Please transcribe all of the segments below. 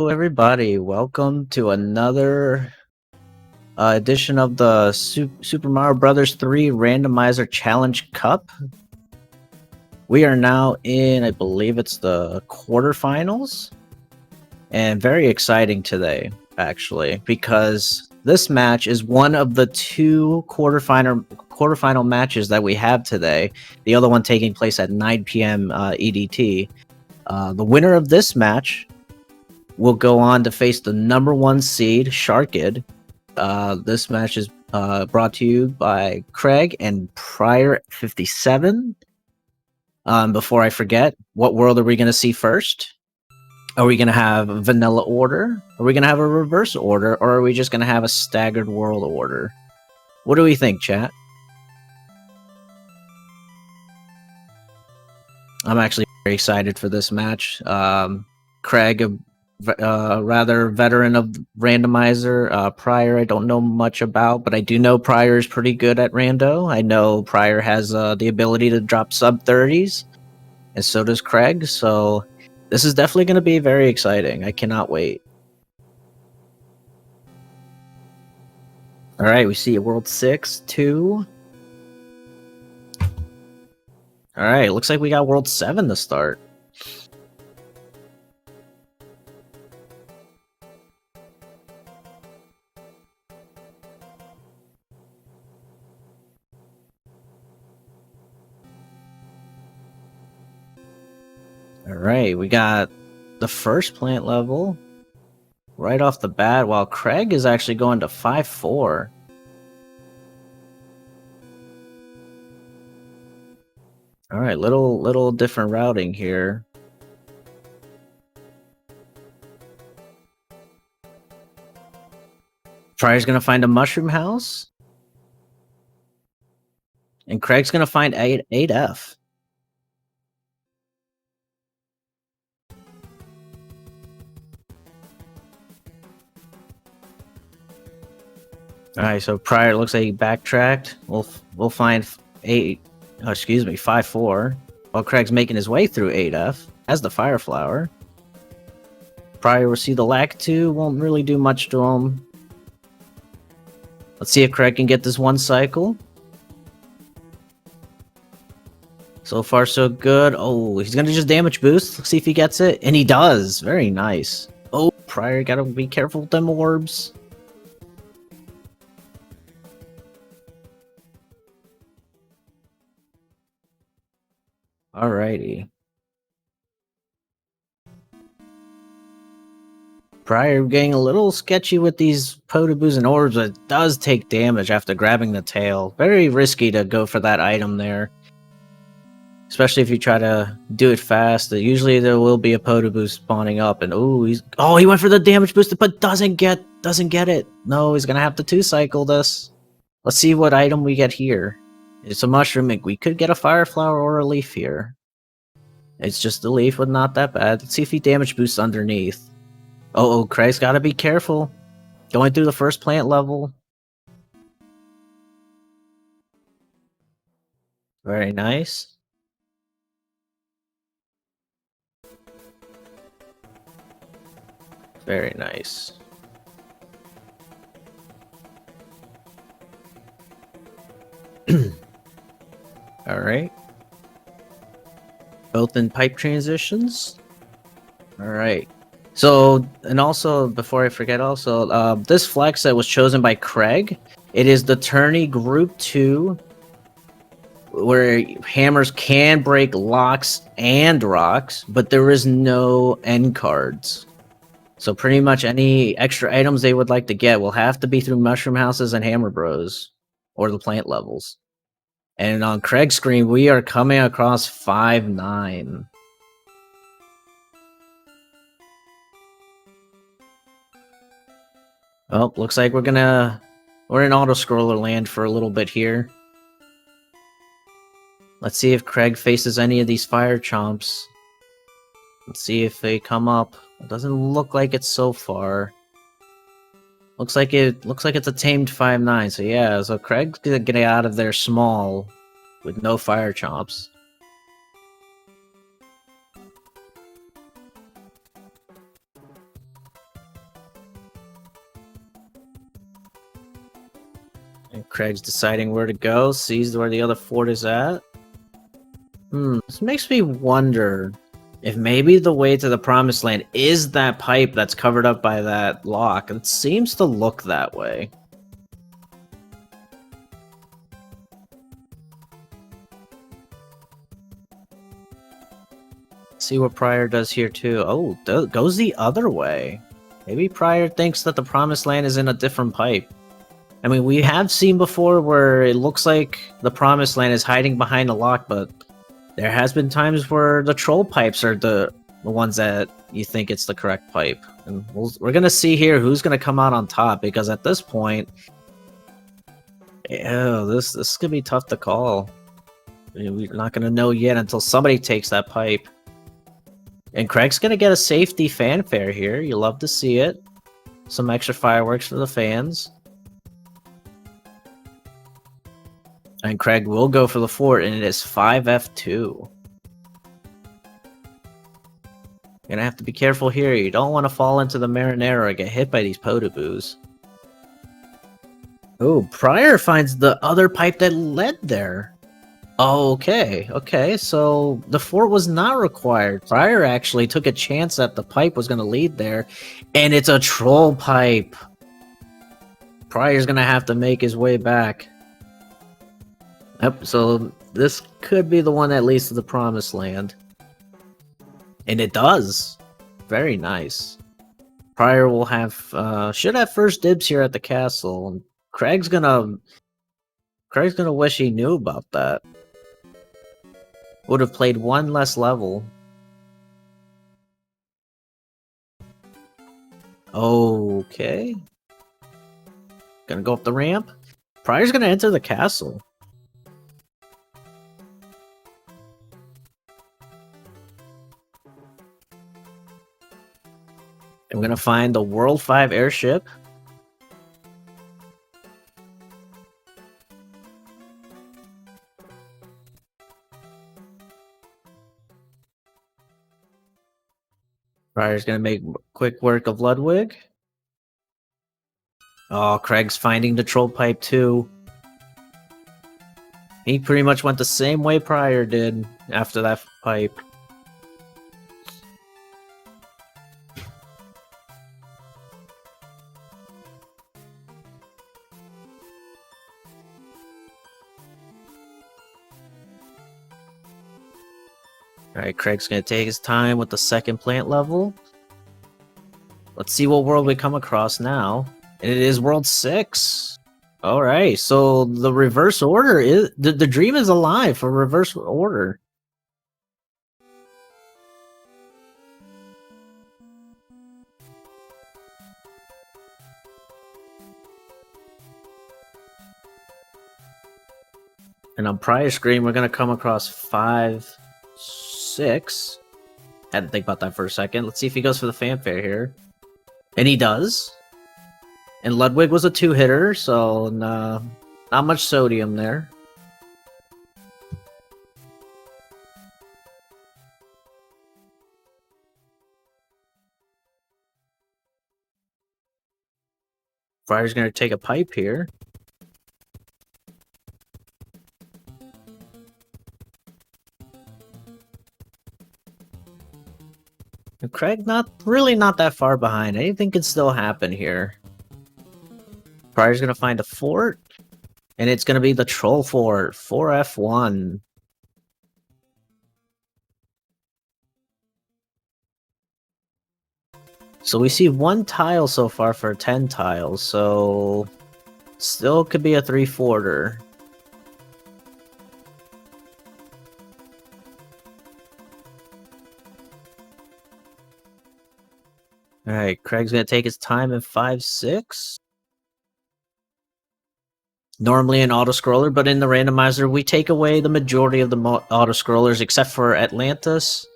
Hello, everybody. Welcome to another edition of the Super Mario Brothers 3 Randomizer Challenge Cup. We are now in, I believe it's the quarterfinals, and very exciting today, actually, because this match is one of the two quarterfinal matches that we have today. The other one taking place at 9 p.m. EDT. The winner of this match will go on to face the #1 seed, CrEgg. This match is brought to you by CrEgg and prieR57. Before I forget, what world are we going to see first? Are we going to have a vanilla order? Are we going to have a reverse order? Or are we just going to have a staggered world order? What do we think, chat? I'm actually very excited for this match. CrEgg, rather veteran of Randomizer. prieR, I don't know much about, but I do know prieR is pretty good at Rando. I know prieR has the ability to drop sub-30s, and so does CrEgg, so this is definitely going to be very exciting. I cannot wait. Alright, we see World 6, 2. Alright, looks like we got World 7 to start. Alright, we got the first plant level right off the bat, while CrEgg is actually going to 5-4. Alright, little different routing here. prieR's gonna find a mushroom house. And CrEgg's gonna find 8F. Alright, so prieR looks like he backtracked. We'll find 5-4. While CrEgg's making his way through 8F as the Fire Flower. prieR will see the Lack 2, won't really do much to him. Let's see if CrEgg can get this one cycle. So far, so good. Oh, he's gonna just damage boost. Let's see if he gets it. And he does. Very nice. Oh, prieR, gotta be careful with them orbs. Alrighty. prieR getting a little sketchy with these Potaboos and orbs, but it does take damage after grabbing the tail. Very risky to go for that item there. Especially if you try to do it fast. Usually there will be a Potaboo spawning up, and he went for the damage boost, but doesn't get it. No, he's gonna have to 2-cycle this. Let's see what item we get here. It's a mushroom. We could get a Fire Flower or a leaf here. It's just a leaf, but not that bad. Let's see if he damage boosts underneath. Oh, CrEgg's gotta be careful. Going through the first plant level. Very nice. Very nice. Alright. Both in pipe transitions. Alright. So, and also, before I forget this flag set was chosen by CrEgg. It is the tourney group 2, where hammers can break locks and rocks, but there is no end cards. So pretty much any extra items they would like to get will have to be through mushroom houses and hammer bros, or the plant levels. And on CrEgg's screen, we are coming across 5-9. Oh, looks like we're in auto-scroller land for a little bit here. Let's see if CrEgg faces any of these fire chomps. Let's see if they come up. It doesn't look like it so far. Looks like it's a tamed 5-9. So yeah, so CrEgg's gonna get out of there small with no fire chomps. And CrEgg's deciding where to go, sees where the other fort is at. This makes me wonder if maybe the way to the promised land is that pipe that's covered up by that lock. It seems to look that way. See what prieR does here too. Oh, goes the other way. Maybe prieR thinks that the promised land is in a different pipe. I mean, we have seen before where it looks like the promised land is hiding behind a lock, but there has been times where the troll pipes are the ones that you think it's the correct pipe. And we're going to see here who's going to come out on top, because at this point, this is going to be tough to call. We're not going to know yet until somebody takes that pipe. And CrEgg's going to get a safety fanfare here. You love to see it. Some extra fireworks for the fans. And CrEgg will go for the fort, and it is 5F2. Gonna have to be careful here. You don't want to fall into the marinara or get hit by these potaboos. Oh, prieR finds the other pipe that led there. Okay, so the fort was not required. prieR actually took a chance that the pipe was going to lead there, and it's a troll pipe. prieR's going to have to make his way back. Yep, so this could be the one that leads to the promised land. And it does. Very nice. prieR will have, should have first dibs here at the castle. And CrEgg's gonna wish he knew about that. Would have played one less level. Okay. Gonna go up the ramp. prieR's gonna enter the castle. I'm gonna find the World 5 airship. prieR's gonna make quick work of Ludwig. Oh, CrEgg's finding the troll pipe too. He pretty much went the same way prieR did after that pipe. Alright, CrEgg's gonna take his time with the second plant level. Let's see what world we come across now. And it is world 6. Alright, so the reverse order is... The dream is alive for reverse order. And on prieR screen, we're gonna come across 5, 6. Had to think about that for a second. Let's see if he goes for the fanfare here. And he does. And Ludwig was a 2-hitter, so not much sodium there. prieR's going to take a pipe here. And CrEgg not that far behind. Anything can still happen here. prieR's gonna find a fort, and it's gonna be the troll fort, 4F1. So we see 1 tile so far for 10 tiles, so still could be a 3-forter. Alright, CrEgg's gonna take his time in 5, 6. Normally an auto-scroller, but in the randomizer, we take away the majority of the auto-scrollers, except for Atlantis,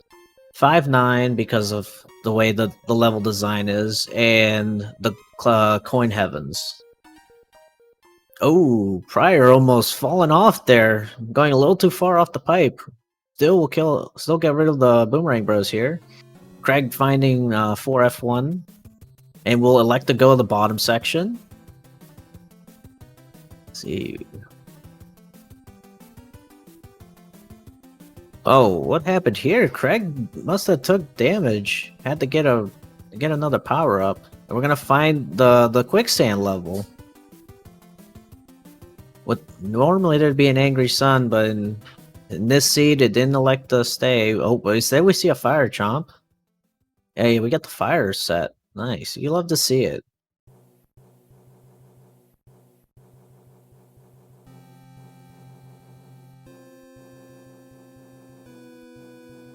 5-9, because of the way the level design is, and the Coin Heavens. Oh, prieR almost fallen off there, going a little too far off the pipe. Still get rid of the Boomerang Bros here. CrEgg finding 4F1, and we'll elect to go to the bottom section. see. Oh, what happened here? CrEgg must have took damage. Had to get another power up. And we're gonna find the quicksand level. What normally there'd be an angry sun, but in this seed it didn't elect to stay. Oh, but instead we see a fire chomp. Hey, we got the fire set. Nice. You love to see it.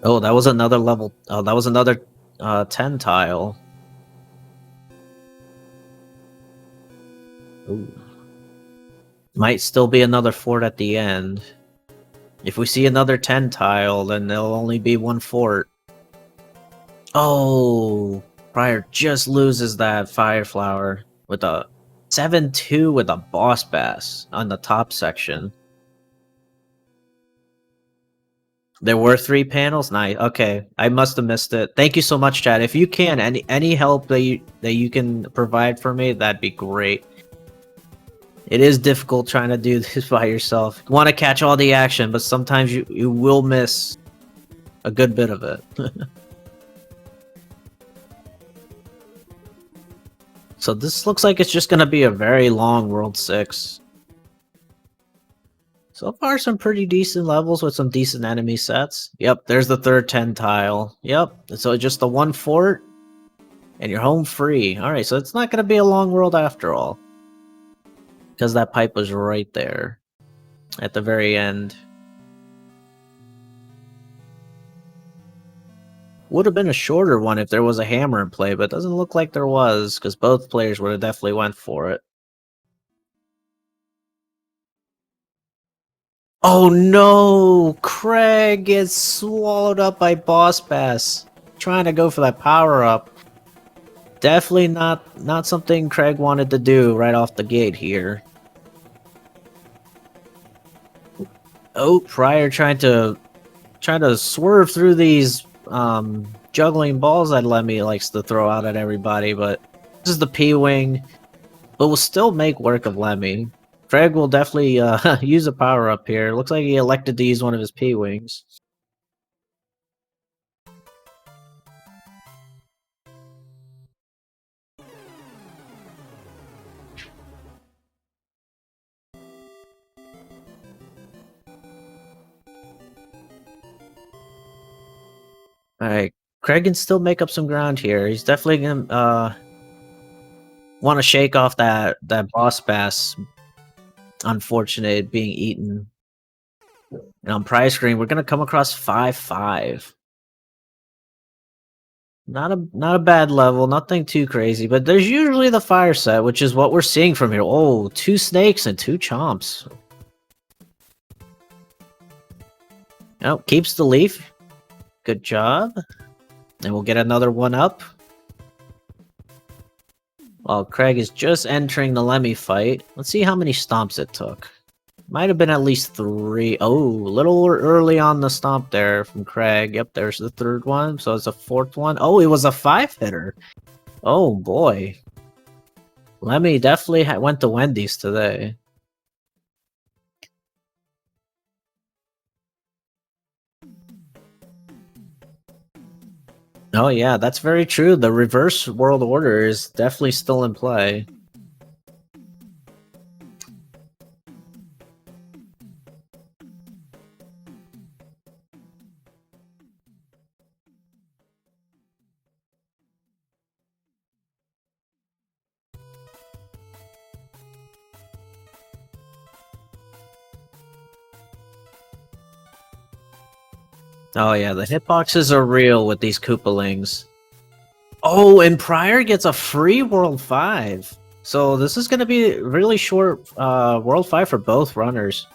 Oh, that was another level. Oh, that was another 10 tile. Ooh. Might still be another fort at the end. If we see another 10 tile, then there'll only be one fort. Oh, prieR just loses that fire flower with a 7-2 with a boss bass on the top section. There were 3 panels? Nice. Okay, I must have missed it. Thank you so much, chat. If you can, any help that you can provide for me, that'd be great. It is difficult trying to do this by yourself. You want to catch all the action, but sometimes you will miss a good bit of it. So this looks like it's just going to be a very long World 6. So far, some pretty decent levels with some decent enemy sets. Yep, there's the third 10 tile. Yep, so just the one fort, and you're home free. Alright, so it's not going to be a long world after all. Because that pipe was right there. At the very end. Would have been a shorter one if there was a hammer in play, but it doesn't look like there was, because both players would have definitely went for it. Oh no! CrEgg gets swallowed up by Boss Bass. Trying to go for that power up. Definitely not something CrEgg wanted to do right off the gate here. Oh, prieR trying to swerve through these juggling balls that Lemmy likes to throw out at everybody, but this is the P-Wing. But we'll still make work of Lemmy. CrEgg will definitely use a power up here. Looks like he elected to use one of his P-Wings. Alright, CrEgg can still make up some ground here. He's definitely gonna want to shake off that boss bass. Unfortunate being eaten. And on prize screen, we're gonna come across 5-5. Not a bad level, nothing too crazy, but there's usually the fire set, which is what we're seeing from here. Oh, 2 snakes and 2 chomps. Oh, keeps the leaf. Good job. And we'll get another one up. While CrEgg is just entering the Lemmy fight. Let's see how many stomps it took. Might have been at least 3. Oh, a little early on the stomp there from CrEgg. Yep, there's the 3rd one. So it's a 4th one. Oh, it was a 5-hitter. Oh, boy. Lemmy definitely went to Wendy's today. Oh yeah, that's very true. The reverse world order is definitely still in play. Oh yeah, the hitboxes are real with these Koopalings. Oh, and prieR gets a free World 5. So this is going to be a really short World 5 for both runners.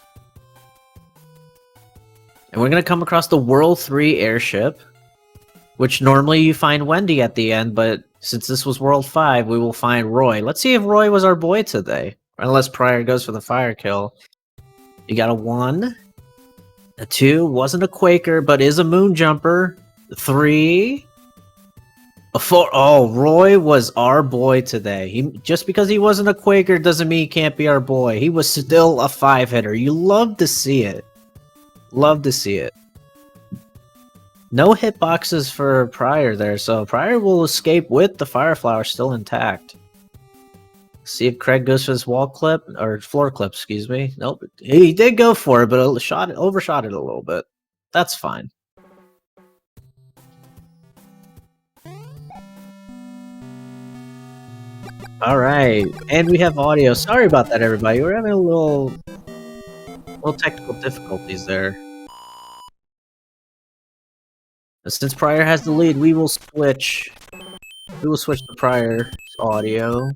And we're going to come across the World 3 airship, which normally you find Wendy at the end, but since this was World 5, we will find Roy. Let's see if Roy was our boy today. Unless prieR goes for the fire kill. You got a 1. A 2, wasn't a Quaker, but is a moon jumper. 3. Roy was our boy today. Just because he wasn't a Quaker doesn't mean he can't be our boy. He was still a 5-hitter. You love to see it. Love to see it. No hitboxes for prieR there, so prieR will escape with the Fire Flower still intact. See if CrEgg goes for this wall clip, or floor clip, excuse me. Nope, he did go for it, but overshot it a little bit. That's fine. Alright, and we have audio. Sorry about that, everybody. We're having a little technical difficulties there. Since prieR has the lead, we will switch to prieR's audio.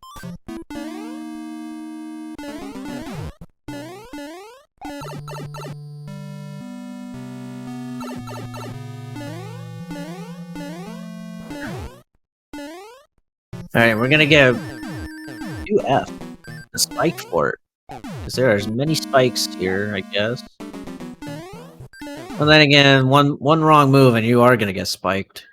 Alright, we're gonna get 2F, the spike fort, because there are as many spikes here, I guess. Well, then again, one wrong move and you are gonna get spiked.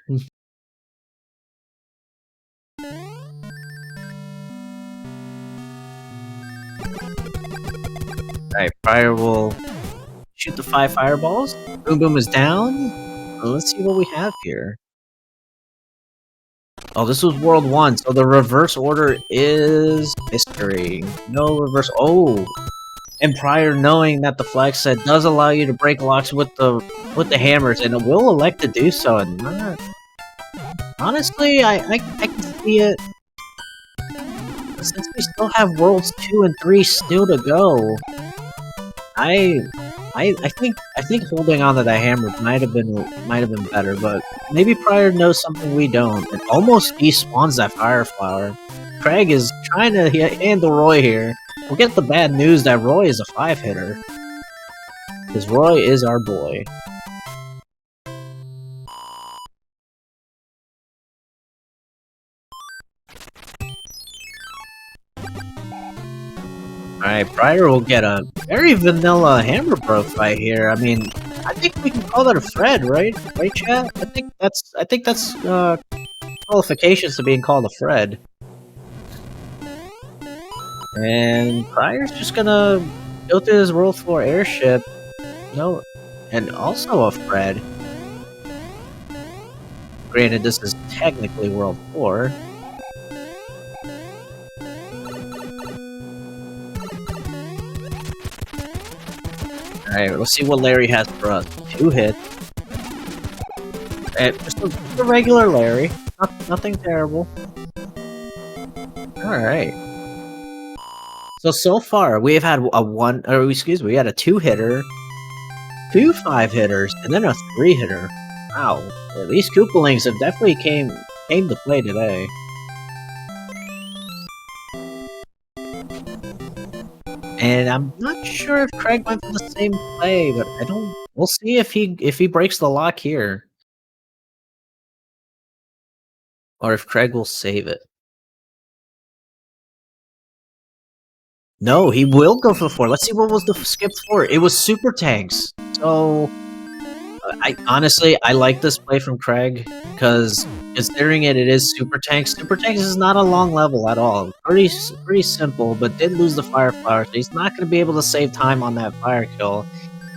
Alright, prieR will shoot the 5 fireballs. Boom Boom is down. Let's see what we have here. Oh, this was World 1, so the reverse order is history. No reverse. Oh! And prieR knowing that the flag set does allow you to break locks with the hammers, and it will elect to do so, and not... Honestly, I can see it. Since we still have Worlds 2 and 3 still to go, I think holding on to that hammer might have been better, but maybe prieR knows something we don't, and almost despawns that Fire Flower. CrEgg is trying to handle Roy here. We'll get the bad news that Roy is a 5-hitter. Because Roy is our boy. Alright, prieR will get a very vanilla hammer bro fight here. I mean, I think we can call that a Fred, right? Right, chat? I think that's qualifications to being called a Fred. And prieR's just gonna go through his World 4 airship. No, and also a Fred. Granted, this is technically World 4. Alright, let's see what Larry has for us. 2 hits. And just a regular Larry. Nothing terrible. Alright. So far, we have had we had a 2-hitter, 2 5-hitters, and then a 3-hitter. Wow. These Koopalings have definitely came to play today. And I'm not sure if CrEgg went for the same play, but we'll see if he breaks the lock here. Or if CrEgg will save it. No, he will go for 4. Let's see what was the skipped 4. It was super tanks. So, I like this play from CrEgg, because considering it is super tanks. Super tanks is not a long level at all. Pretty simple, but did lose the Fire Flower, so he's not going to be able to save time on that fire kill.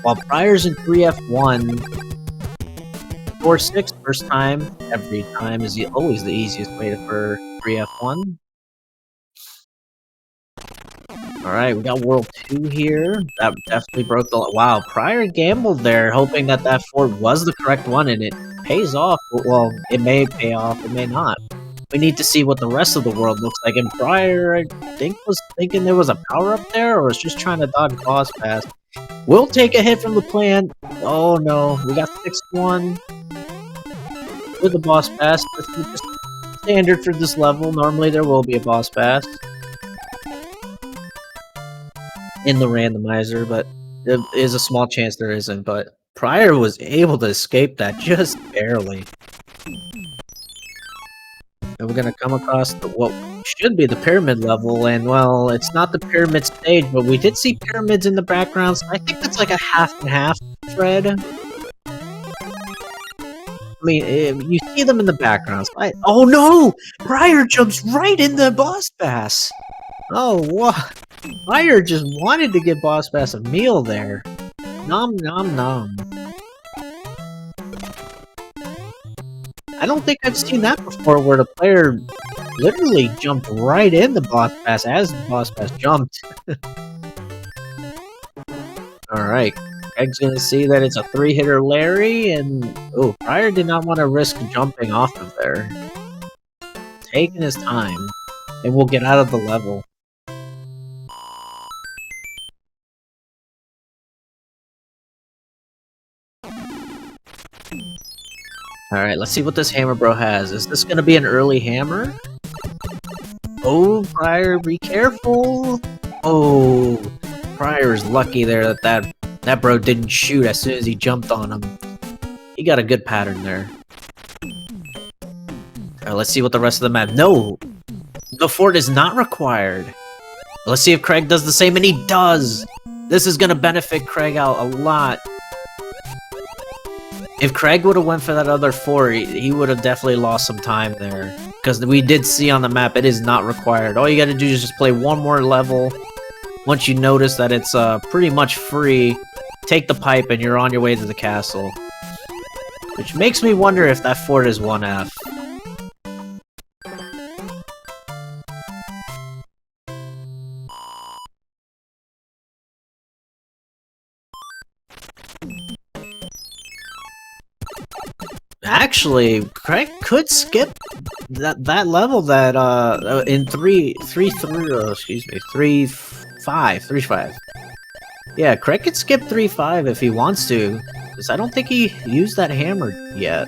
While prieR's in 3F1, 4-6 first time, every time is always the easiest way for 3F1. Alright, we got World 2 here. That definitely broke the... Wow, prieR gambled there, hoping that that fort was the correct one, and it pays off. Well, it may pay off, it may not. We need to see what the rest of the world looks like, and prieR, I think, was thinking there was a power-up there, or was just trying to dodge boss pass. We'll take a hit from the plan. Oh no, we got 6-1 with the boss pass. This is just standard for this level. Normally there will be a boss pass in the randomizer, but there is a small chance there isn't. But prieR was able to escape that just barely. And we're gonna come across what should be the pyramid level, and well, it's not the pyramid stage, but we did see pyramids in the background, so I think that's like a half and half thread. I mean, you see them in the backgrounds. Oh no! prieR jumps right into Boss Bass! Oh, what? prieR just wanted to give Boss Bass a meal there. Nom nom nom. I don't think I've seen that before, where the player literally jumped right into Boss Bass as Boss Bass jumped. Alright, CrEgg's gonna see that it's a 3-hitter Larry, and oh, prieR did not want to risk jumping off of there. Taking his time, and we'll get out of the level. Alright, let's see what this hammer bro has. Is this gonna be an early hammer? Oh, prieR, be careful! Oh, prieR is lucky there that bro didn't shoot as soon as he jumped on him. He got a good pattern there. Alright, let's see what the rest of the map... No! The fort is not required! Let's see if CrEgg does the same, and he does! This is gonna benefit CrEgg out a lot. If CrEgg would have went for that other fort, he would have definitely lost some time there. Because we did see on the map, it is not required. All you gotta do is just play one more level. Once you notice that it's pretty much free, take the pipe and you're on your way to the castle. Which makes me wonder if that fort is 1F. Actually, CrEgg could skip that level that in 3.5. Yeah, CrEgg could skip 3.5 if he wants to, because I don't think he used that hammer yet.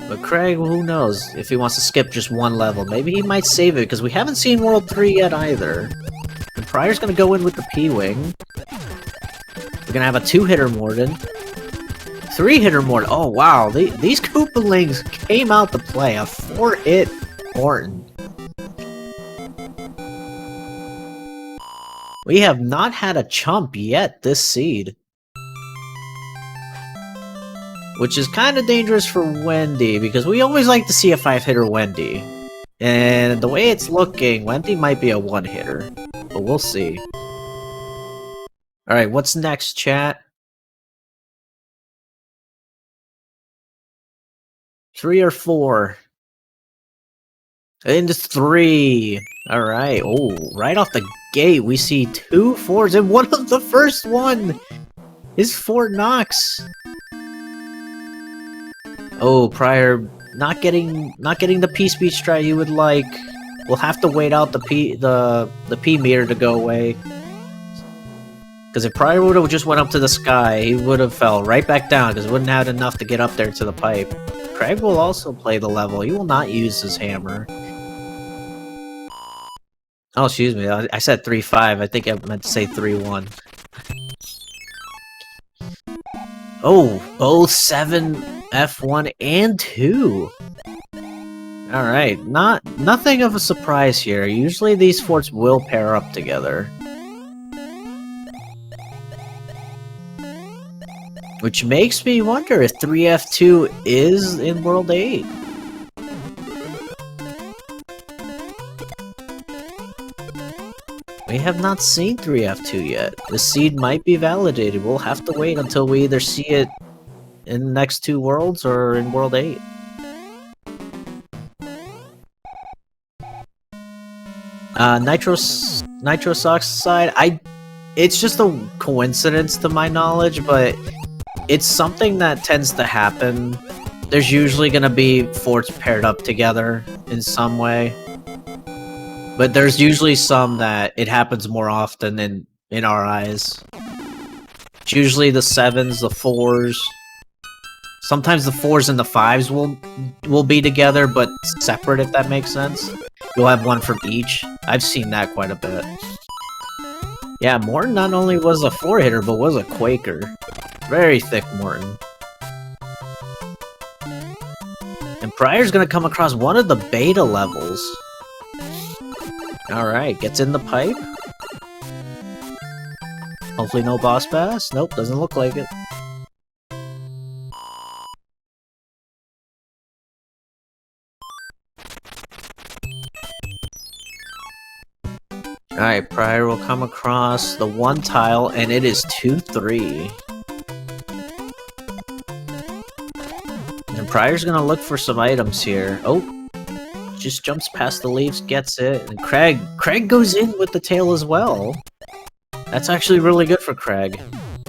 But CrEgg, who knows if he wants to skip just one level. Maybe he might save it, because we haven't seen World 3 yet either. And prieR's gonna go in with the P-Wing. We're gonna have a 2-hitter Morden. 3-hitter Morden. Oh wow, these Koopalings came out to play. A 4-hit Morden. We have not had a chump yet this seed. Which is kind of dangerous for Wendy, because we always like to see a 5-hitter Wendy. And the way it's looking, Wendy might be a 1-hitter. But we'll see. Alright, what's next, chat? 3 or 4? Into 3. Alright. Oh, right off the gate, we see 2 4s, and one of the first one is Fort Knox. Oh, prieR not getting the P speed strat you would like. We'll have to wait out the P meter to go away. Because if prieR would have just went up to the sky, he would have fell right back down, because he wouldn't have enough to get up there to the pipe. CrEgg will also play the level. He will not use his hammer. Oh, excuse me. I said 3.5. I think I meant to say 3.1. Oh, 07, F1, and 2. Alright, nothing of a surprise here. Usually these forts will pair up together. Which makes me wonder if 3F2 is in World 8. We have not seen 3F2 yet. The seed might be validated. We'll have to wait until we either see it in the next 2 worlds or in World 8. Nitrous Oxide, it's just a coincidence to my knowledge, but it's something that tends to happen. There's usually gonna be forts paired up together in some way. But there's usually some that it happens more often in our eyes. It's usually the 7s, the 4s. Sometimes the 4s and the 5s will be together, but separate, if that makes sense. You'll have one from each. I've seen that quite a bit. Yeah, Morton not only was a 4-hitter, but was a Quaker. Very thick Morton. And prieR's gonna come across one of the beta levels. Alright, gets in the pipe. Hopefully no boss pass. Nope, doesn't look like it. Alright, prieR will come across the one tile, and it is 2-3. And prieR's gonna look for some items here. Oh, just jumps past the leaves, gets it. And CrEgg goes in with the tail as well. That's actually really good for CrEgg.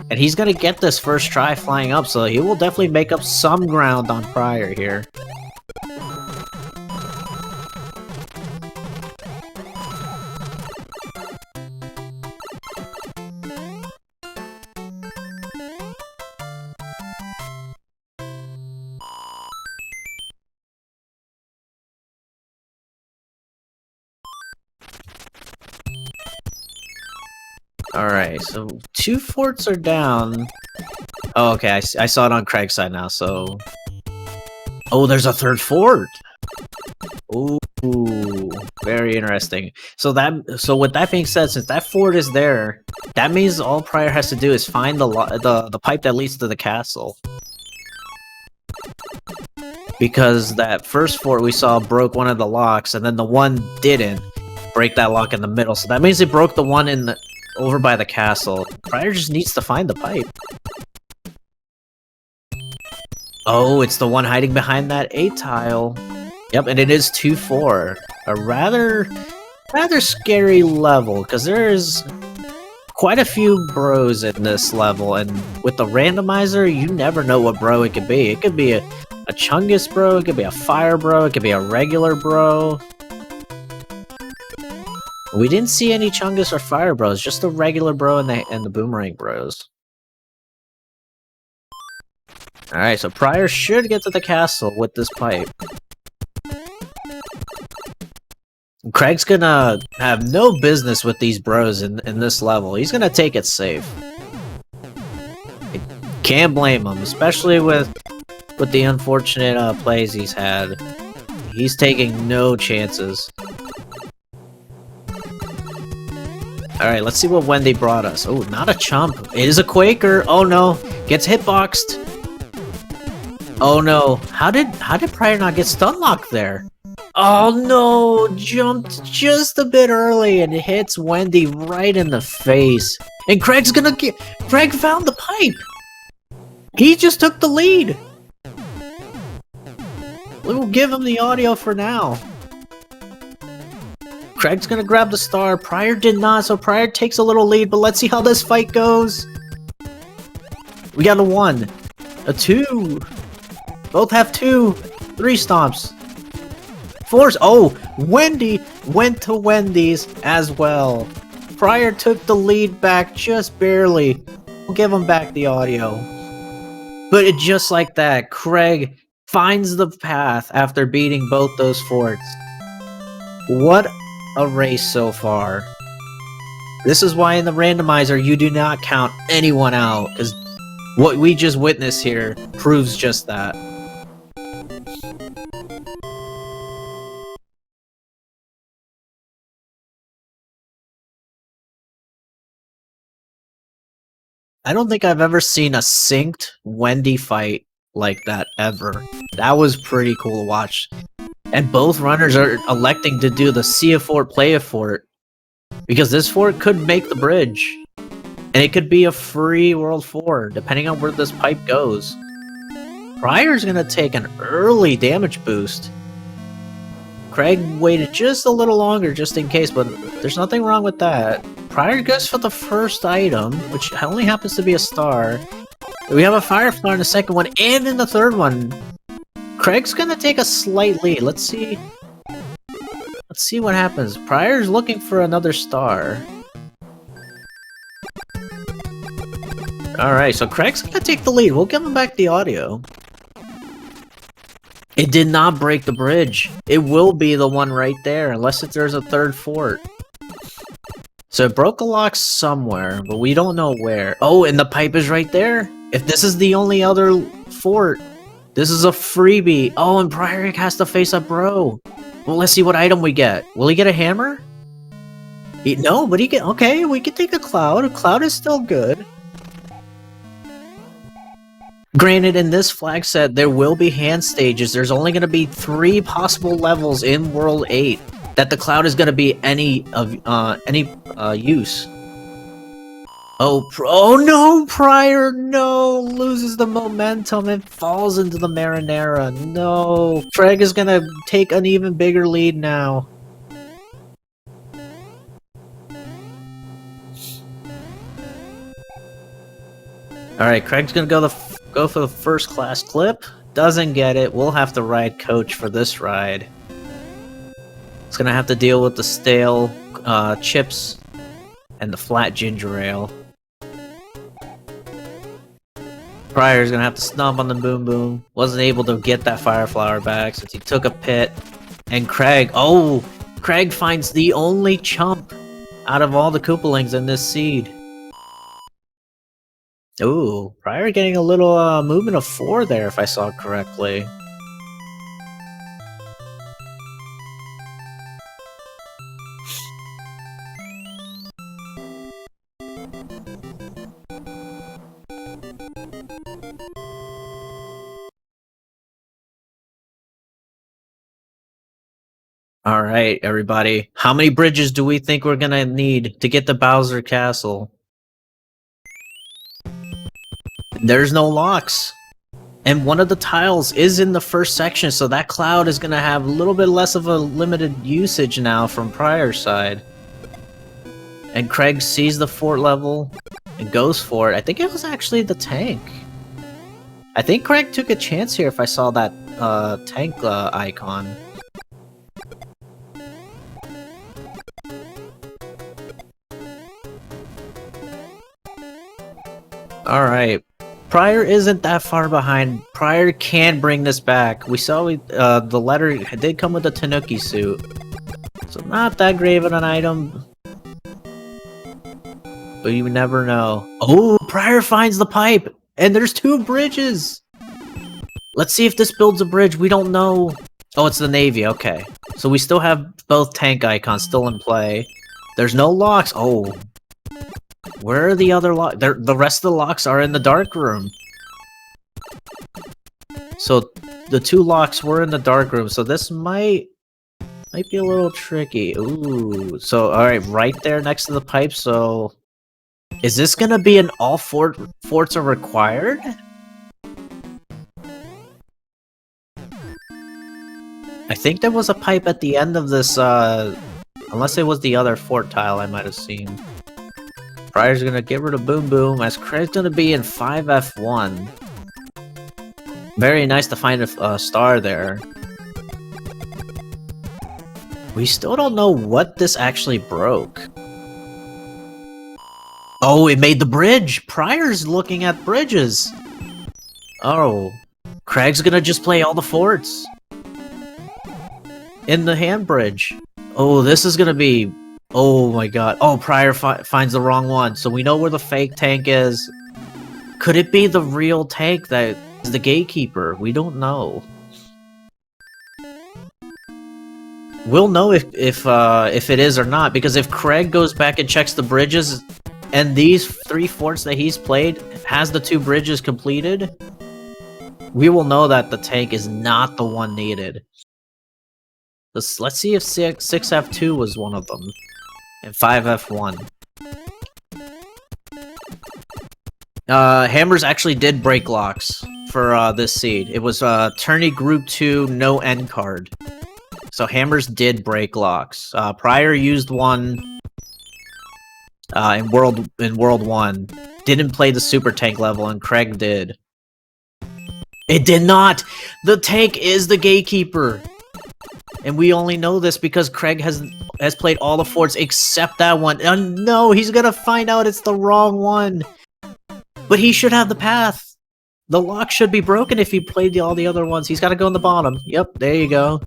And he's gonna get this first try flying up, so he will definitely make up some ground on prieR here. Alright, so 2 forts are down. Oh, okay, I saw it on CrEgg's side now, so... Oh, there's a 3rd fort! Ooh, very interesting. So with that being said, since that fort is there, that means all prieR has to do is find the pipe that leads to the castle. Because that first fort we saw broke one of the locks, and then the one didn't break that lock in the middle. So that means it broke the one in the over by the castle. prieR just needs to find the pipe. Oh, it's the one hiding behind that 8 tile. Yep, and it is 2-4. A rather scary level, because there's quite a few bros in this level, and with the randomizer, you never know what bro it could be. It could be a Chungus bro, it could be a fire bro, it could be a regular bro. We didn't see any Chungus or fire bros, just the regular bro and the boomerang bros. Alright, so prieR should get to the castle with this pipe. CrEgg's gonna have no business with these bros in this level. He's gonna take it safe. Can't blame him, especially with the unfortunate plays he's had. He's taking no chances. Alright, let's see what Wendy brought us. Oh, not a chump. It is a Quaker. Oh no. Gets hitboxed. Oh no. How did prieR not get stun locked there? Oh no. Jumped just a bit early and hits Wendy right in the face. And CrEgg's gonna get... CrEgg found the pipe! He just took the lead! We'll give him the audio for now. CrEgg's gonna grab the star. prieR did not, so prieR takes a little lead, but let's see how this fight goes. We got a 1. A 2. Both have 2. 3 stomps. 4. Oh, Wendy went to Wendy's as well. prieR took the lead back just barely. We'll give him back the audio. But it just like that, CrEgg finds the path after beating both those forts. What a race so far. This is why in the randomizer you do not count anyone out, because what we just witnessed here proves just that. I don't think I've ever seen a synced Wendy fight like that ever. That was pretty cool to watch. And both runners are electing to do the see a fort, play a fort. Because this fort could make the bridge. And it could be a free World 4, depending on where this pipe goes. prieR's gonna take an early damage boost. CrEgg waited just a little longer just in case, but there's nothing wrong with that. prieR goes for the first item, which only happens to be a star. We have a Firefly in the second one, and in the third one. CrEgg's gonna take a slight lead. Let's see what happens. prieR's looking for another star. Alright, so CrEgg's gonna take the lead. We'll give him back the audio. It did not break the bridge. It will be the one right there, unless there's a 3rd fort. So it broke a lock somewhere, but we don't know where. Oh, and the pipe is right there. If this is the only other fort, this is a freebie. Oh, and prieR has to face a bro. Well, let's see what item we get. Will he get a hammer? No, but he get... Okay, we can take a cloud. A cloud is still good. Granted, in this flag set, there will be hand stages. There's only going to be 3 possible levels in World 8. that the cloud is going to be any use. Oh no, prieR, no, loses the momentum and falls into the marinara. No, CrEgg is going to take an even bigger lead now. Alright, CrEgg's gonna go for the first class clip. Doesn't get it. We'll have to ride coach for this ride. It's gonna have to deal with the stale chips and the flat ginger ale. prieR's gonna have to stomp on the boom boom. Wasn't able to get that fire flower back since he took a pit. And CrEgg, oh! CrEgg finds the only chump out of all the Koopalings in this seed. Ooh, prieR getting a little movement of 4 there, if I saw correctly. Alright, everybody. How many bridges do we think we're gonna need to get to Bowser Castle? There's no locks. And one of the tiles is in the first section, so that cloud is gonna have a little bit less of a limited usage now from prieR's side. And CrEgg sees the fort level and goes for it. I think it was actually the tank. I think CrEgg took a chance here if I saw that tank icon. Alright. prieR isn't that far behind. prieR can bring this back. We saw the letter did come with the Tanuki suit. So not that great of an item. But you never know. Oh, prieR finds the pipe! And there's 2 bridges! Let's see if this builds a bridge. We don't know. Oh, it's the Navy. Okay. So we still have both tank icons still in play. There's no locks. Oh. Where are the other locks? The rest of the locks are in the dark room. So the 2 locks were in the dark room. So this might be a little tricky. Ooh. So alright, right there next to the pipe. So is this gonna be an all forts are required? I think there was a pipe at the end of this, unless it was the other fort tile I might have seen. prieR's gonna get rid of Boom Boom, as CrEgg's gonna be in 5F1. Very nice to find a star there. We still don't know what this actually broke. Oh, it made the bridge! prieR's looking at bridges! Oh. CrEgg's gonna just play all the forts. In the hand bridge. Oh, this is gonna be... Oh my god. Oh, prieR finds the wrong one. So we know where the fake tank is. Could it be the real tank that is the gatekeeper? We don't know. We'll know if it is or not, because if CrEgg goes back and checks the bridges, and these 3 forts that he's played has the 2 bridges completed, we will know that the tank is not the one needed. Let's see if 6F2 was one of them. And 5F1. Hammers actually did break locks for this seed. It was tourney group 2, no end card. So Hammers did break locks. prieR used one in World 1. Didn't play the super tank level, and CrEgg did. It did not! The tank is the gatekeeper! And we only know this because CrEgg has played all the forts except that one. Oh no, he's gonna find out it's the wrong one! But he should have the path! The lock should be broken if he played all the other ones. He's gotta go in the bottom. Yep, there you go.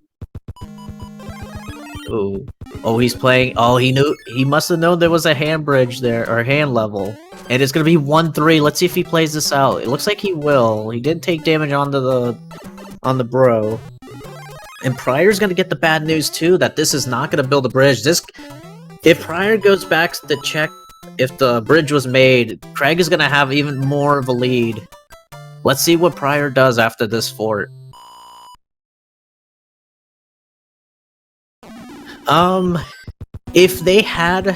Ooh. Oh, he's playing... Oh, he must have known there was a hand bridge there, or hand level. And it's gonna be 1-3. Let's see if he plays this out. It looks like he will. He didn't take damage on the bro. And prieR's gonna get the bad news too, that this is not gonna build a bridge. If prieR goes back to check if the bridge was made, CrEgg is gonna have even more of a lead. Let's see what prieR does after this fort. If they had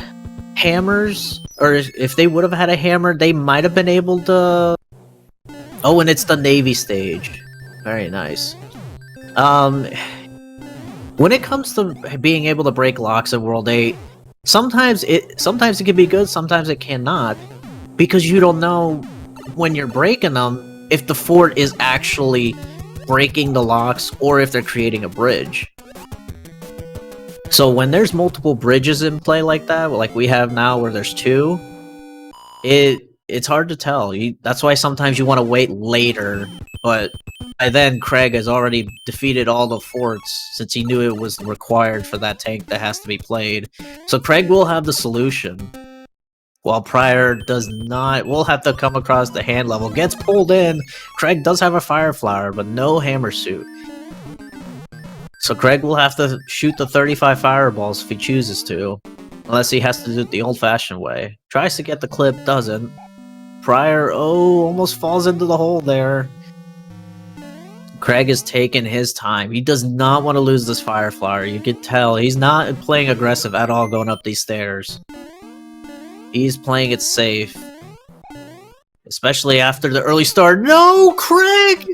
hammers, or if they would have had a hammer, they might have been able to... Oh, and it's the Navy stage. Very nice. When it comes to being able to break locks in World 8, sometimes it can be good, sometimes it cannot, because you don't know when you're breaking them if the fort is actually breaking the locks or if they're creating a bridge. So when there's multiple bridges in play like that, like we have now where there's two, it's hard to tell. That's why sometimes you want to wait later, but by then CrEgg has already defeated all the forts since he knew it was required for that tank that has to be played. So CrEgg will have the solution, while prieR does not. We'll have to come across the hand level. Gets pulled in. CrEgg does have a fire flower, but no hammer suit. So CrEgg will have to shoot the 35 fireballs if he chooses to. Unless he has to do it the old-fashioned way. Tries to get the clip, doesn't. prieR, oh, almost falls into the hole there. CrEgg is taking his time. He does not want to lose this fire flower. You could tell. He's not playing aggressive at all going up these stairs. He's playing it safe. Especially after the early start. No, CrEgg!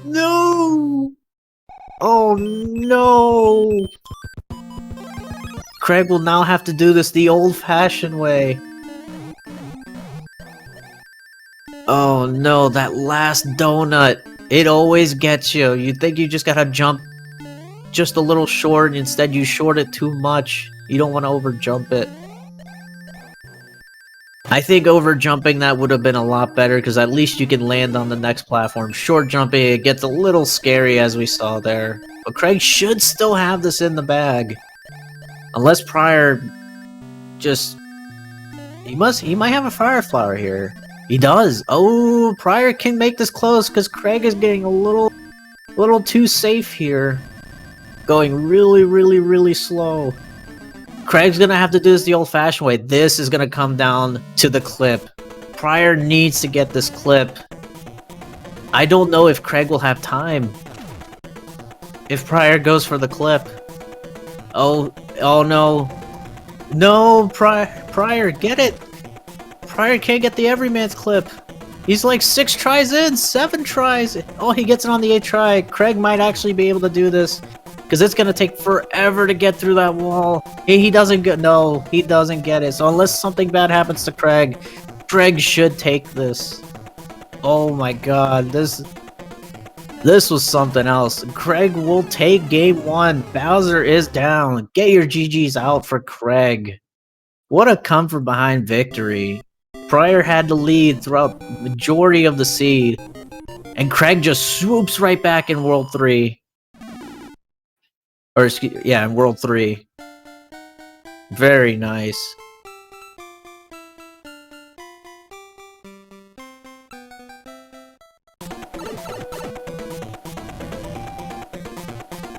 No! Oh, no! CrEgg will now have to do this the old-fashioned way. Oh no, that last donut. It always gets you. You think you just gotta jump just a little short, and instead you short it too much. You don't want to over-jump it. I think over-jumping that would have been a lot better, because at least you can land on the next platform. Short-jumping, it gets a little scary, as we saw there. But CrEgg should still have this in the bag. Unless prieR just... He might have a fire flower here. He does. Oh, prieR can make this close, because CrEgg is getting a little too safe here. Going really, really, really slow. CrEgg's gonna have to do this the old-fashioned way. This is gonna come down to the clip. prieR needs to get this clip. I don't know if CrEgg will have time. If prieR goes for the clip. Oh no. No, prieR, get it! prieR can't get the everyman's clip. He's like 6 tries in, 7 tries. Oh, he gets it on the 8th try. CrEgg might actually be able to do this. Because it's going to take forever to get through that wall. He doesn't get... No, he doesn't get it. So unless something bad happens to CrEgg should take this. Oh my god. This was something else. CrEgg will take game 1. Bowser is down. Get your GGs out for CrEgg. What a come from behind victory. prieR had the lead throughout the majority of the seed. And CrEgg just swoops right back in World 3. Or, yeah, in World 3. Very nice. It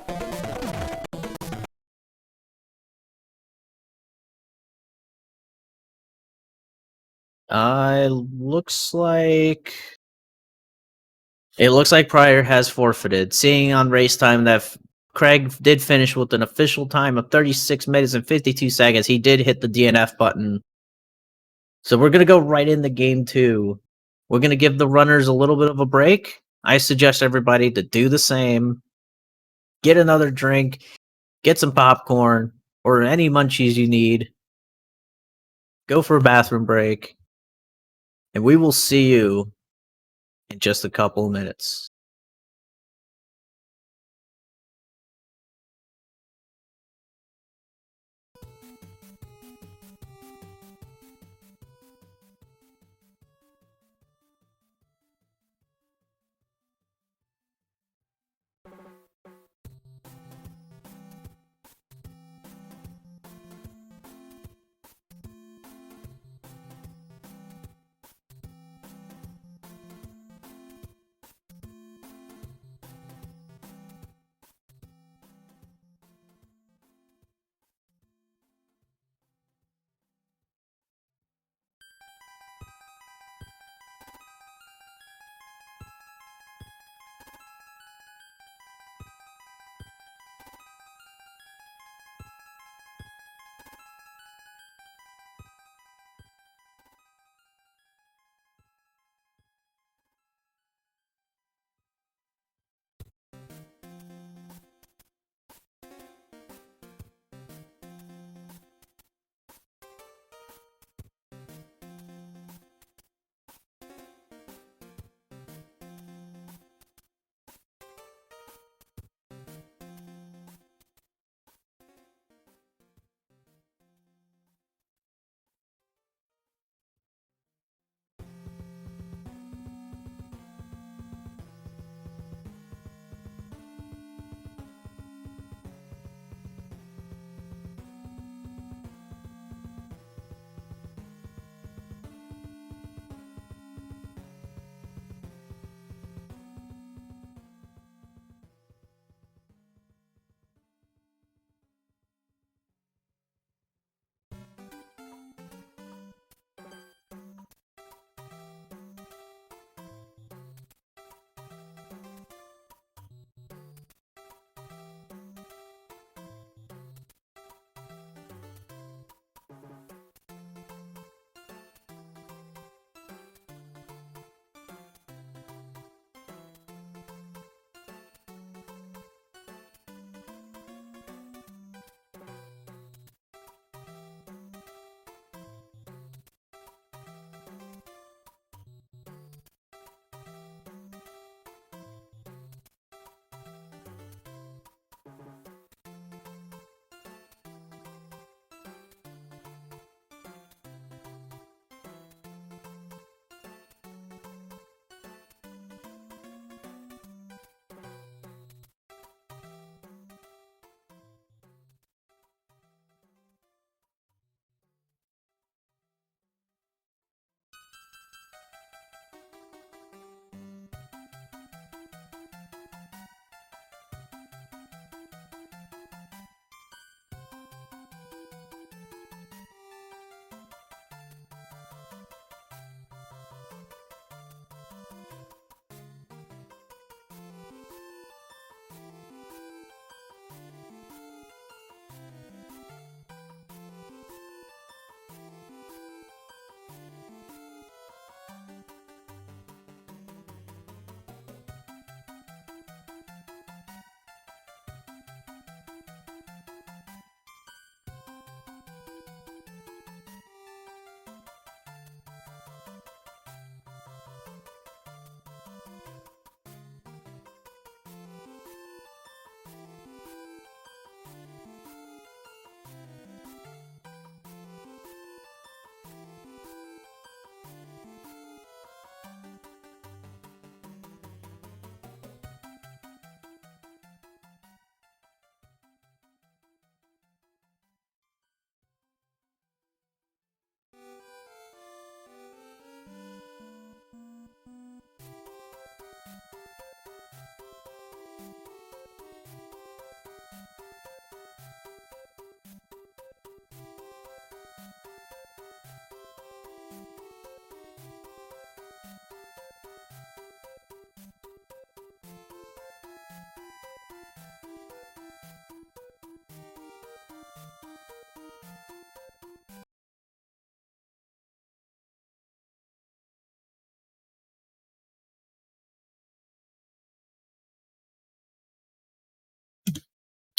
looks like prieR has forfeited. Seeing on race time that CrEgg did finish with an official time of 36 minutes and 52 seconds. He did hit the DNF button. So we're going to go right into game 2. We're going to give the runners a little bit of a break. I suggest everybody to do the same. Get another drink. Get some popcorn. Or any munchies you need. Go for a bathroom break. And we will see you in just a couple of minutes.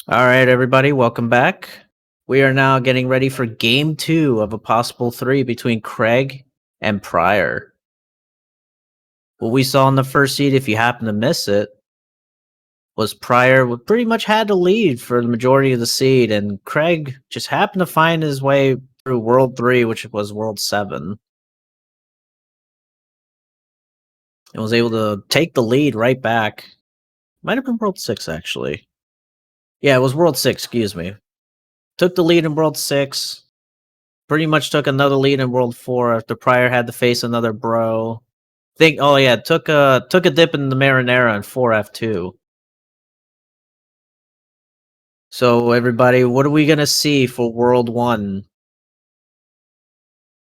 All right, everybody, welcome back. We are now getting ready for game 2 of a possible 3 between CrEgg and prieR. What we saw in the first seed, if you happen to miss it, was prieR pretty much had to lead for the majority of the seed, and CrEgg just happened to find his way through World 3, which was World 7. And was able to take the lead right back. Might have been World 6, actually. Yeah, it was World 6, excuse me. Took the lead in World 6. Pretty much took another lead in World 4 after prieR had to face another bro. Took a dip in the Marinara in 4F2. So everybody, what are we gonna see for World 1?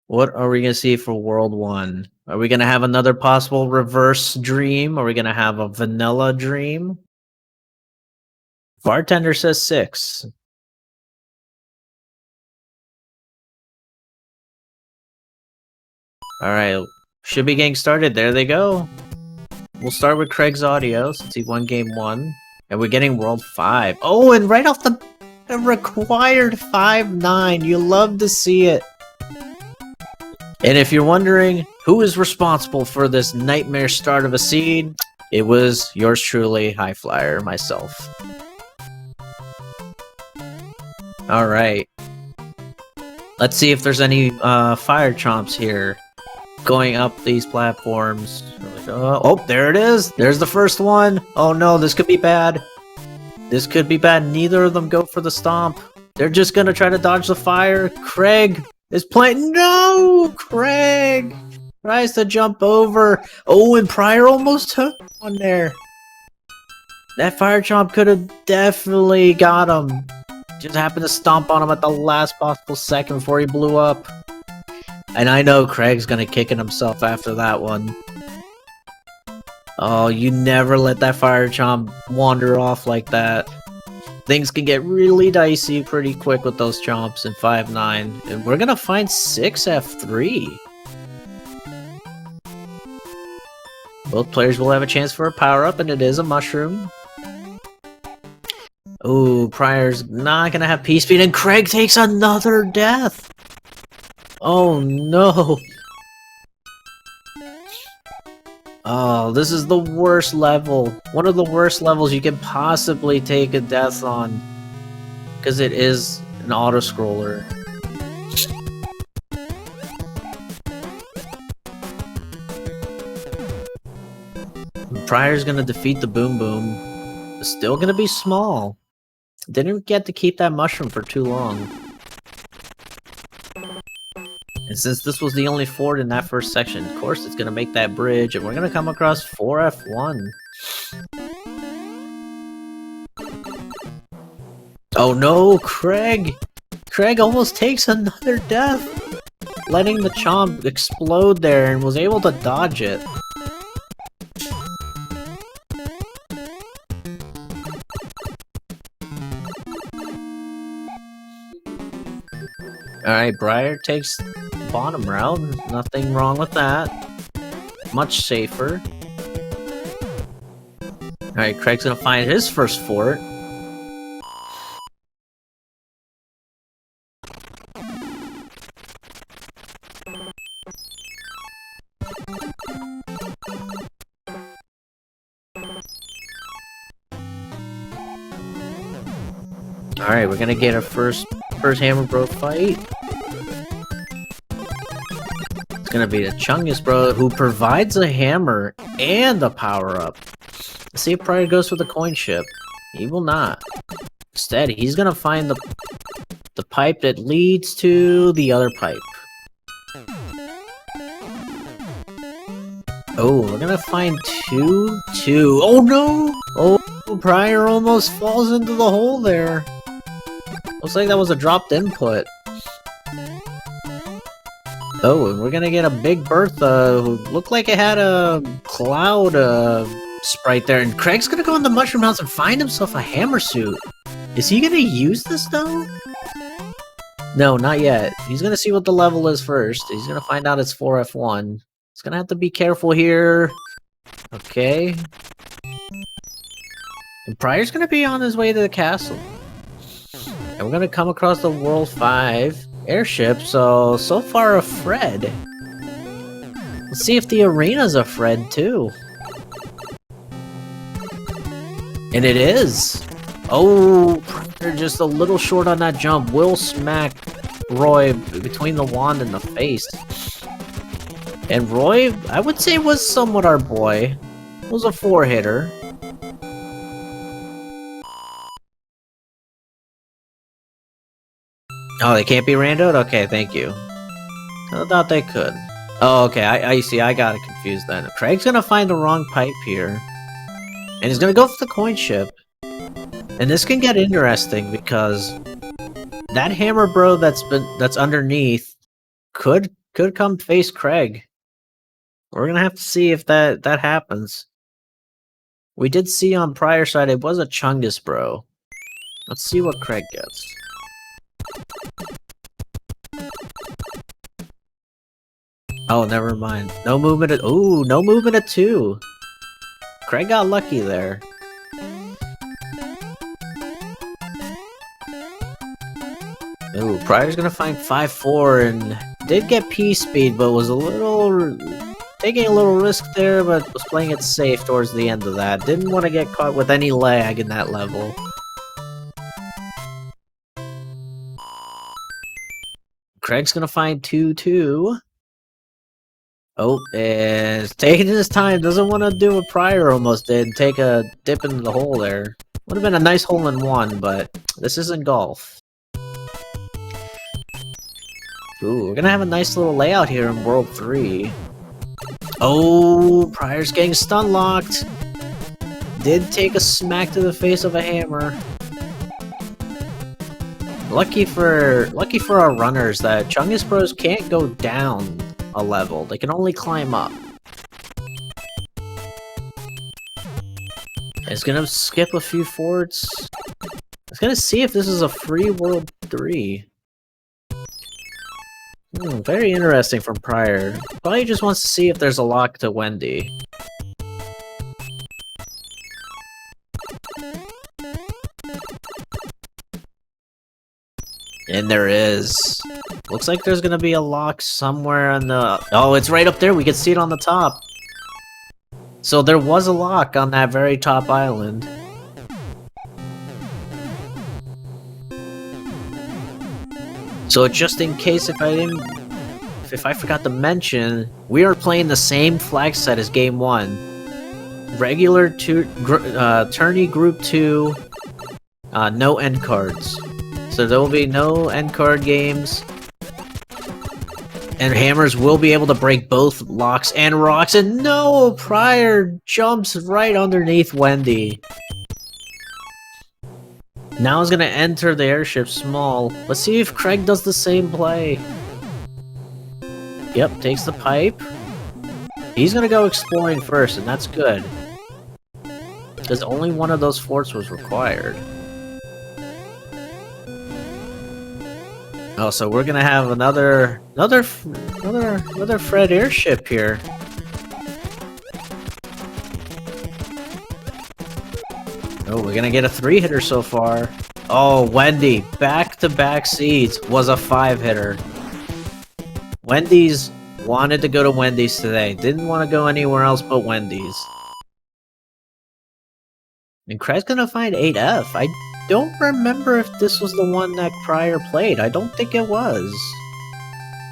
What are we gonna see for World 1? Are we gonna have another possible reverse dream? Are we gonna have a vanilla dream? Bartender says 6. Alright, should be getting started. There they go. We'll start with CrEgg's audio since he won game 1. And we're getting World 5. Oh, and right off the required 5-9. You love to see it. And if you're wondering who is responsible for this nightmare start of a seed, it was yours truly, High Flyer, myself. Alright. Let's see if there's any fire chomps here going up these platforms. Oh, there it is! There's the first one! Oh no, this could be bad. This could be bad. Neither of them go for the stomp. They're just gonna try to dodge the fire. CrEgg is playing. No! CrEgg tries to jump over. Oh, and prieR almost took one there. That fire chomp could have definitely got him. Just happened to stomp on him at the last possible second before he blew up. And I know CrEgg's gonna kick it himself after that one. Oh, you never let that fire chomp wander off like that. Things can get really dicey pretty quick with those chomps in 5-9. And we're gonna find 6F3. Both players will have a chance for a power-up, and it is a mushroom. Ooh, prieR's not gonna have P-Speed, and CrEgg takes another death! Oh no! Oh, this is the worst level. One of the worst levels you can possibly take a death on. Because it is an auto-scroller. prieR's gonna defeat the Boom Boom. It's still gonna be small. Didn't get to keep that mushroom for too long. And since this was the only fort in that first section, of course it's gonna make that bridge, and we're gonna come across 4F1. Oh no, CrEgg! CrEgg almost takes another death! Letting the chomp explode there and was able to dodge it. Alright, prieR takes bottom route. Nothing wrong with that. Much safer. Alright, CrEgg's gonna find his first fort. Alright, we're gonna get our first Hammer Bro fight. It's gonna be the Chungus Bro, who provides a hammer and a power-up. Let's see if prieR goes for the coin ship. He will not. Instead, he's gonna find the pipe that leads to the other pipe. Oh, we're gonna find 2-2. Oh no! Oh, prieR almost falls into the hole there. Looks like that was a dropped input. Oh, and we're gonna get a big Bertha who looked like it had a cloud sprite there. And CrEgg's gonna go in the Mushroom House and find himself a hammer suit. Is he gonna use this though? No, not yet. He's gonna see what the level is first. He's gonna find out it's 4F1. He's gonna have to be careful here. Okay. And prieR's gonna be on his way to the castle. And we're gonna come across the World 5 airship, so far a Fred. Let's see if the arena's a Fred too. And it is! Oh, they're just a little short on that jump. Will smack Roy between the wand and the face. And Roy, I would say, was somewhat our boy. Was a 4-hitter. Oh, they can't be randoed? Okay, thank you. I thought they could. Oh, okay, I see, I got it confused then. CrEgg's gonna find the wrong pipe here. And he's gonna go for the coin ship. And this can get interesting because that hammer bro that's underneath could come face CrEgg. We're gonna have to see if that happens. We did see on prieR side it was a Chungus bro. Let's see what CrEgg gets. Oh, never mind. No movement at— ooh, no movement at 2. CrEgg got lucky there. Ooh, prieR's gonna find 5-4 and did get P speed, but was taking a little risk there, but was playing it safe towards the end of that. Didn't want to get caught with any lag in that level. CrEgg's gonna find 2-2. Oh, and taking his time. Doesn't want to do what prieR almost did and take a dip into the hole there. Would have been a nice hole-in-one, but this isn't golf. Ooh, we're gonna have a nice little layout here in World 3. Oh, prieR's getting stun locked. Did take a smack to the face of a hammer. Lucky for our runners that Chungus bros can't go down a level. They can only climb up. It's gonna skip a few forts. It's gonna see if this is a free World 3. Very interesting from prieR. Probably just wants to see if there's a lock to Wendy. And there is. Looks like there's gonna be a lock somewhere on the— oh, it's right up there! We can see it on the top! So there was a lock on that very top island. So just in case if I forgot to mention, we are playing the same flag set as Game 1. Regular tourney Group 2, no end cards. So there will be no end card games. And hammers will be able to break both locks and rocks. And no! prieR jumps right underneath Wendy. Now he's gonna enter the airship small. Let's see if CrEgg does the same play. Yep, takes the pipe. He's gonna go exploring first, and that's good. Because only one of those forts was required. Oh, so we're gonna have another Fred airship here. Oh, we're gonna get a 3-hitter so far. Oh, Wendy, back-to-back seeds, was a 5-hitter. Wendy's wanted to go to Wendy's today. Didn't want to go anywhere else but Wendy's. And CrEgg's gonna find 8F. I don't remember if this was the one that prieR played. I don't think it was.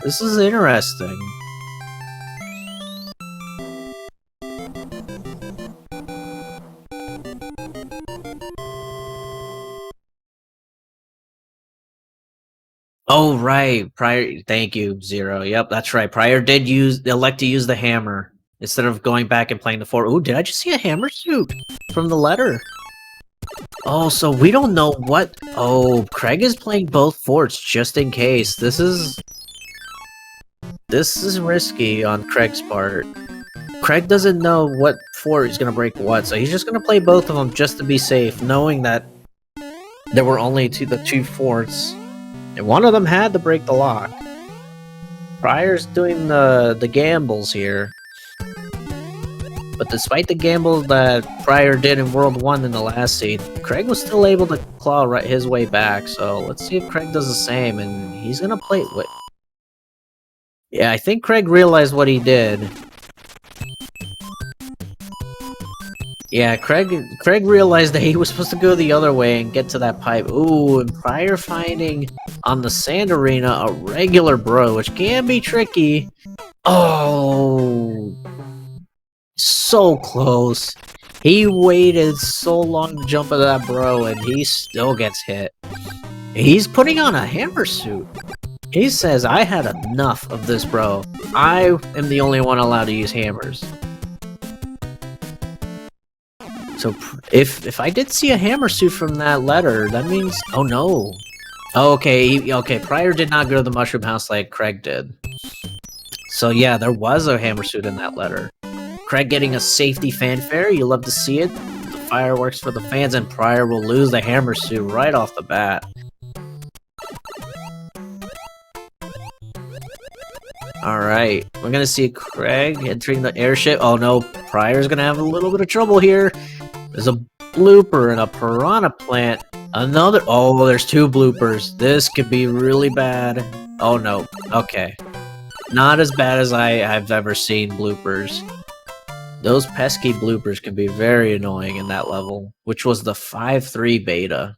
This is interesting. Oh, right. prieR, thank you, Zero. Yep, that's right. prieR did elect to use the hammer instead of going back and playing the fort. Ooh, did I just see a hammer suit from the letter? Oh, so we don't know what— oh, CrEgg is playing both forts just in case. This is risky on CrEgg's part. CrEgg doesn't know what fort he's gonna break what, so he's just gonna play both of them just to be safe, knowing that there were only the two forts. And one of them had to break the lock. prieR's doing the gambles here. But despite the gamble that prieR did in World 1 in the last seed, CrEgg was still able to claw his way back, so let's see if CrEgg does the same, and he's gonna play... Wait. Yeah, I think CrEgg realized what he did. Yeah, CrEgg realized that he was supposed to go the other way and get to that pipe. Ooh, and prieR finding on the sand arena a regular bro, which can be tricky. Oh, so close. He waited so long to jump into that bro, and he still gets hit. He's putting on a hammer suit. He says, I had enough of this bro. I am the only one allowed to use hammers. So if I did see a hammer suit from that letter, that means... Oh no. Okay, okay, prieR did not go to the mushroom house like CrEgg did. So yeah, there was a hammer suit in that letter. CrEgg getting a safety fanfare, you love to see it. The fireworks for the fans, and prieR will lose the hammer suit right off the bat. Alright, we're gonna see CrEgg entering the airship. Oh no, prieR's gonna have a little bit of trouble here. There's a blooper and a piranha plant. Another... Oh, there's two bloopers. This could be really bad. Oh no, okay. Not as bad as I've ever seen bloopers. Those pesky bloopers can be very annoying in that level, which was the 5.3 beta.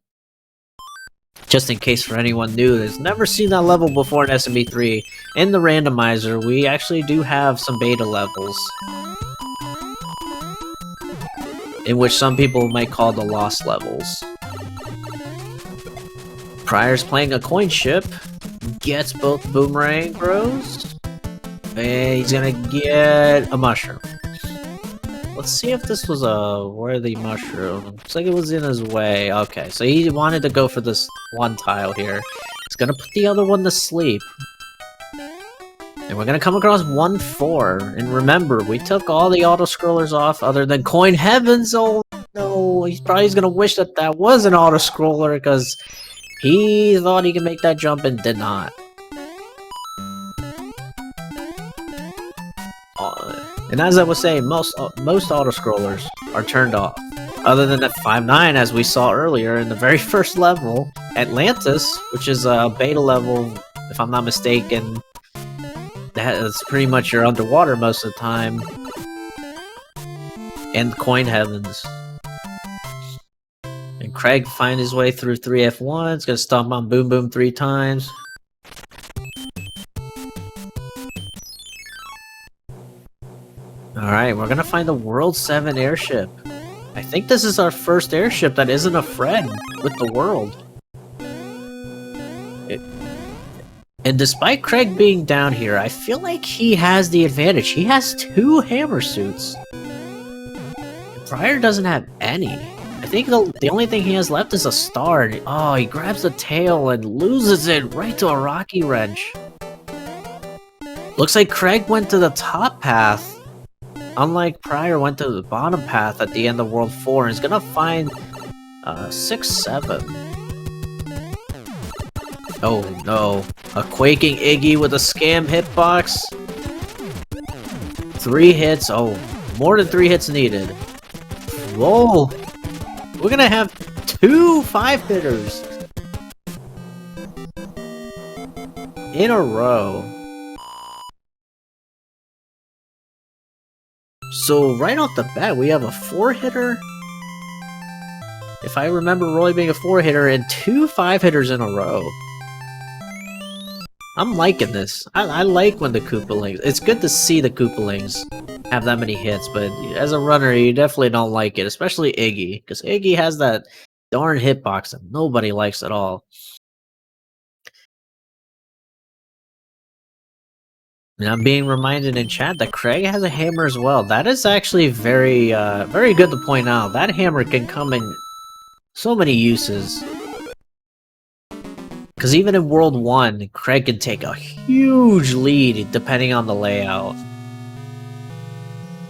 Just in case for anyone new that's never seen that level before in SMB3, in the randomizer, we actually do have some beta levels. In which some people might call the lost levels. prieR's playing a coin ship, gets both boomerang bros, and he's gonna get a mushroom. Let's see if this was a worthy mushroom. Looks like it was in his way. Okay, so he wanted to go for this one tile here. He's gonna put the other one to sleep. And we're gonna come across 1-4. And remember, we took all the auto-scrollers off other than Coin Heavens. Oh no, he's probably gonna wish that that was an auto-scroller because he thought he could make that jump and did not. And as I was saying, most auto-scrollers are turned off. Other than at 5.9, as we saw earlier in the very first level, Atlantis, which is a beta level, if I'm not mistaken, that's pretty much you're underwater most of the time. And Coin Heavens. And CrEgg find his way through 3F1, it's gonna stomp on Boom Boom 3 times. Alright, we're gonna find the World 7 airship. I think this is our first airship that isn't a friend with the world. And despite CrEgg being down here, I feel like he has the advantage. He has 2 hammer suits. prieR doesn't have any. I think the only thing he has left is a star. Oh, he grabs the tail and loses it right to a rocky wrench. Looks like CrEgg went to the top path. Unlike prieR went to the bottom path at the end of World 4 and is gonna find 6-7. Oh no, a quaking Iggy with a scam hitbox. 3 hits, oh, more than 3 hits needed. Whoa, we're gonna have 2 5-hitters in a row. So right off the bat, we have a 4-hitter. If I remember Roy being a 4-hitter and 2 5-hitters in a row. I'm liking this. I like when the Koopalings... It's good to see the Koopalings have that many hits, but as a runner, you definitely don't like it, especially Iggy, because Iggy has that darn hitbox that nobody likes at all. And I'm being reminded in chat that CrEgg has a hammer as well. That is actually very, very good to point out. That hammer can come in so many uses. Because even in World 1, CrEgg can take a huge lead depending on the layout.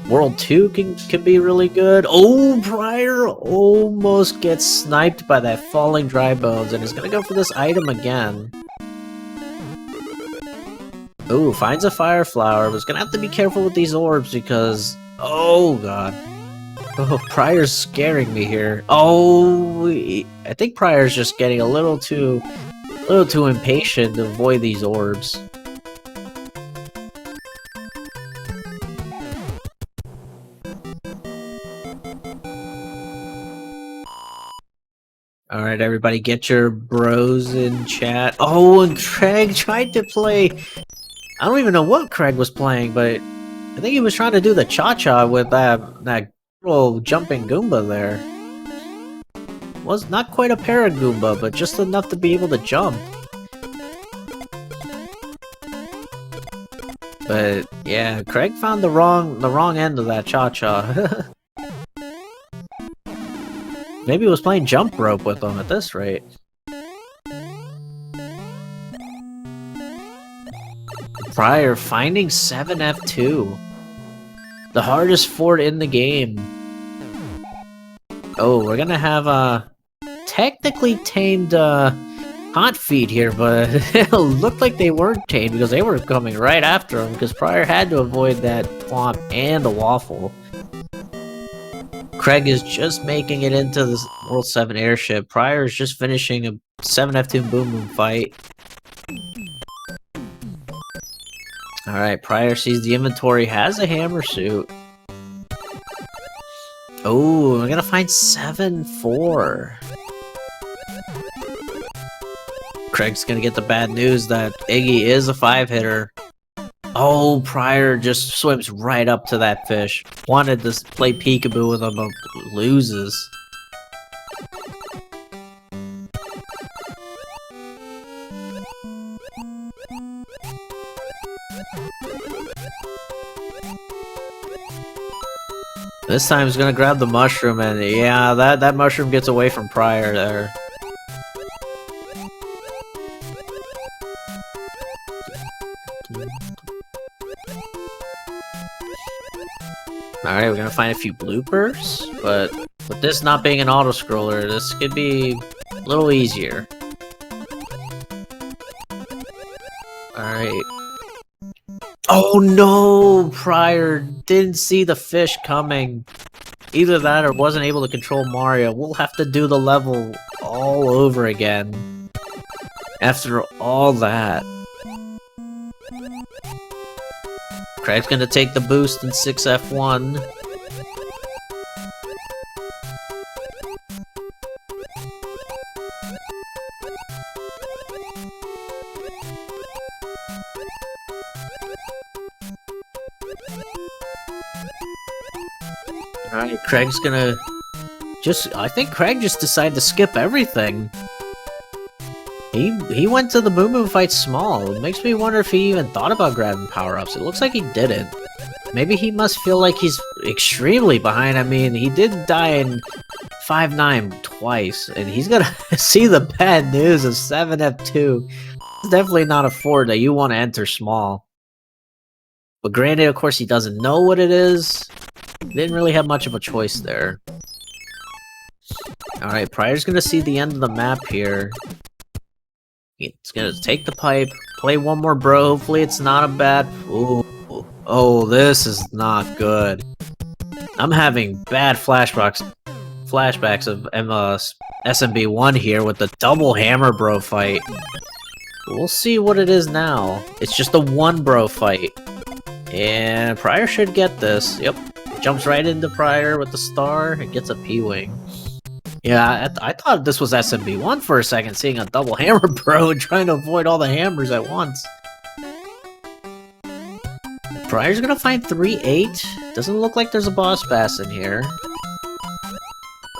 World 2 can be really good. Oh, prieR almost gets sniped by that falling dry bones and is going to go for this item again. Ooh, finds a fire flower, but is gonna have to be careful with these orbs because... Oh god. Oh, prieR's scaring me here. Oh, I think prieR's just getting a little too impatient to avoid these orbs. Alright, everybody, get your bros in chat. Oh, and CrEgg tried to play... I don't even know what CrEgg was playing, but I think he was trying to do the cha-cha with that little jumping Goomba there. Was not quite a para-Goomba, but just enough to be able to jump. But yeah, CrEgg found the wrong end of that cha-cha. Maybe he was playing jump rope with them at this rate. prieR finding 7F2. The hardest fort in the game. Oh, we're gonna have a technically tamed hot feet here, but it looked like they weren't tamed because they were coming right after him because prieR had to avoid that Thwomp and the waffle. CrEgg is just making it into this World 7 airship. prieR is just finishing a 7F2 Boom Boom fight. Alright, prieR sees the inventory, has a hammer suit. Oh, we're gonna find 7-4. CrEgg's gonna get the bad news that Iggy is a 5-hitter. Oh, prieR just swims right up to that fish. Wanted to play peekaboo with him, but loses. This time he's gonna grab the mushroom, and yeah, that mushroom gets away from prieR there. Alright, we're gonna find a few bloopers, but with this not being an auto-scroller, this could be a little easier. Alright. Oh no! prieR didn't see the fish coming. Either that or wasn't able to control Mario. We'll have to do the level all over again. After all that. CrEgg's gonna take the boost in 6F1. Alright, CrEgg's gonna I think CrEgg just decided to skip everything. He went to the Boom Boom fight small. It makes me wonder if he even thought about grabbing power-ups. It looks like he didn't. Maybe he must feel like he's extremely behind. I mean, he did die in 5-9 twice, and he's gonna see the bad news of 7F2. It's definitely not a fort that you want to enter small. But granted, of course, he doesn't know what it is. Didn't really have much of a choice there. Alright, prieR's gonna see the end of the map here. It's gonna take the pipe, play one more bro, hopefully it's not a bad... Ooh. Oh, this is not good. I'm having bad flashbacks of SMB1 here with the double hammer bro fight. We'll see what it is now. It's just a one bro fight. And prieR should get this. Yep. Jumps right into prieR with the star and gets a P-Wing. Yeah, I thought this was SMB1 for a second, seeing a double hammer bro and trying to avoid all the hammers at once. prieR's gonna find 3-8. Doesn't look like there's a boss bass in here.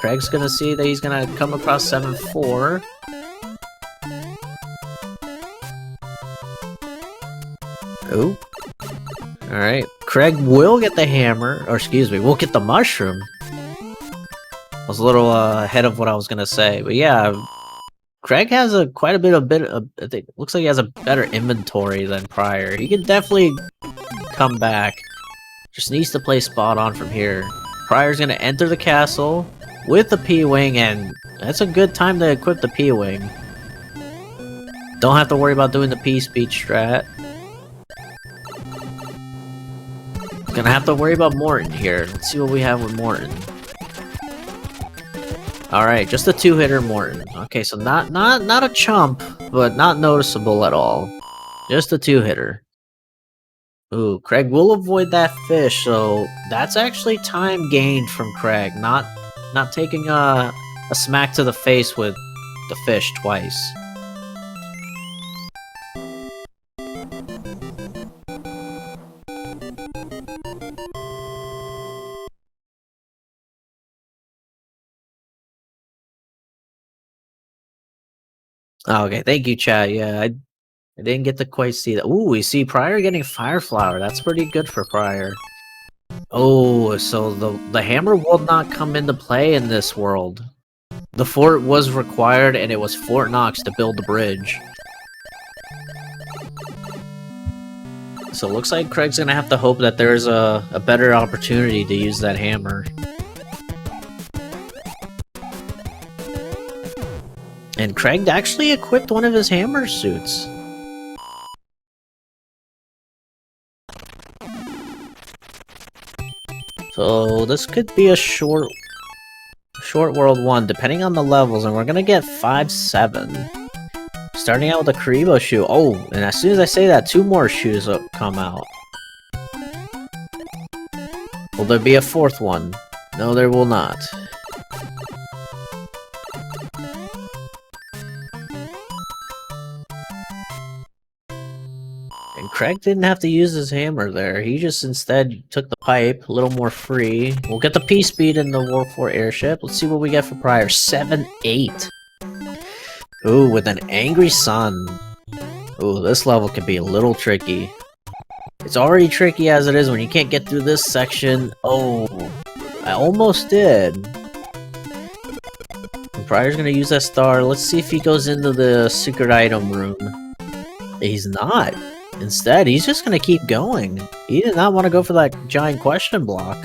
CrEgg's gonna see that he's gonna come across 7-4. Oh. Alright. CrEgg will get the hammer, or excuse me, will get the mushroom. I was a little ahead of what I was gonna say, but yeah, CrEgg has quite a bit of I think, looks like he has a better inventory than prieR. He can definitely come back. Just needs to play spot on from here. prieR's gonna enter the castle with the P-Wing, and that's a good time to equip the P-Wing. Don't have to worry about doing the P-Speed strat. Gonna gonna have to worry about Morton here. Let's see what we have with Morton. Alright, just a 2-hitter Morton. Okay, so not a chump, but not noticeable at all. Just a 2-hitter. Ooh, CrEgg will avoid that fish, so that's actually time gained from CrEgg, not taking a smack to the face with the fish twice. Oh, okay, thank you, chat. Yeah, I didn't get to quite see that. Ooh, we see prieR getting Fire Flower. That's pretty good for prieR. Oh, so the hammer will not come into play in this world. The fort was required, and it was Fort Knox to build the bridge. So it looks like CrEgg's gonna have to hope that there's a better opportunity to use that hammer. And CrEgg actually equipped one of his hammer suits. So this could be a short world 1, depending on the levels, and we're gonna get 5-7. Starting out with a CrEgg shoe. Oh, and as soon as I say that, 2 more shoes will come out. Will there be a 4th one? No, there will not. And CrEgg didn't have to use his hammer there. He just instead took the pipe, a little more free. We'll get the P-Speed in the World 4 airship. Let's see what we get for prieR. 7-8. Ooh, with an Angry Sun. Ooh, this level can be a little tricky. It's already tricky as it is when you can't get through this section. Oh, I almost did. And prieR's gonna use that star. Let's see if he goes into the secret item room. He's not. Instead, he's just gonna keep going. He did not want to go for that giant question block.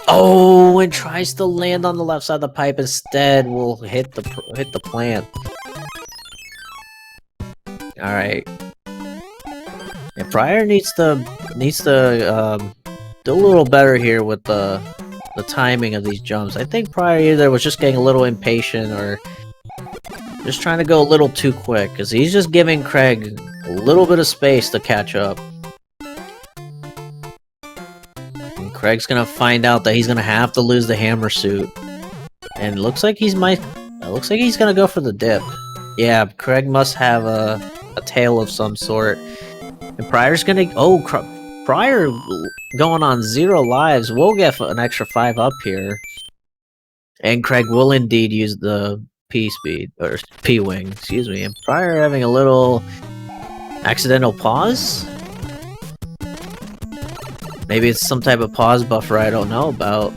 Oh, and tries to land on the left side of the pipe instead. Will hit the plant. All right. And prieR needs to do a little better here with the timing of these jumps. I think prieR either was just getting a little impatient or just trying to go a little too quick, because he's just giving CrEgg a little bit of space to catch up. And CrEgg's gonna find out that he's gonna have to lose the hammer suit. And it looks like he's gonna go for the dip. Yeah, CrEgg must have a tail of some sort. And prieR's gonna... Oh, prieR going on 0 lives. We'll get an extra 5 up here. And CrEgg will indeed use the P-Speed, or P-Wing, excuse me. And prieR having a little accidental pause? Maybe it's some type of pause buffer I don't know about.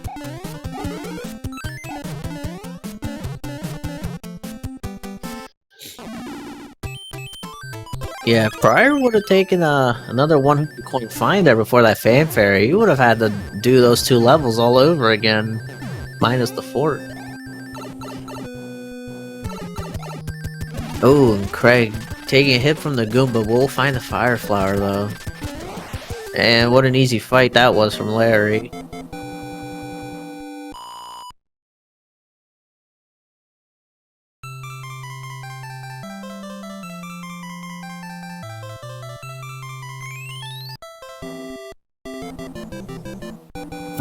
Yeah, if prieR would have taken another 100 coin find there before that fanfare, he would have had to do those 2 levels all over again, minus the fort. Oh, and CrEgg taking a hit from the Goomba. We'll find the Fire Flower though. And what an easy fight that was from Larry.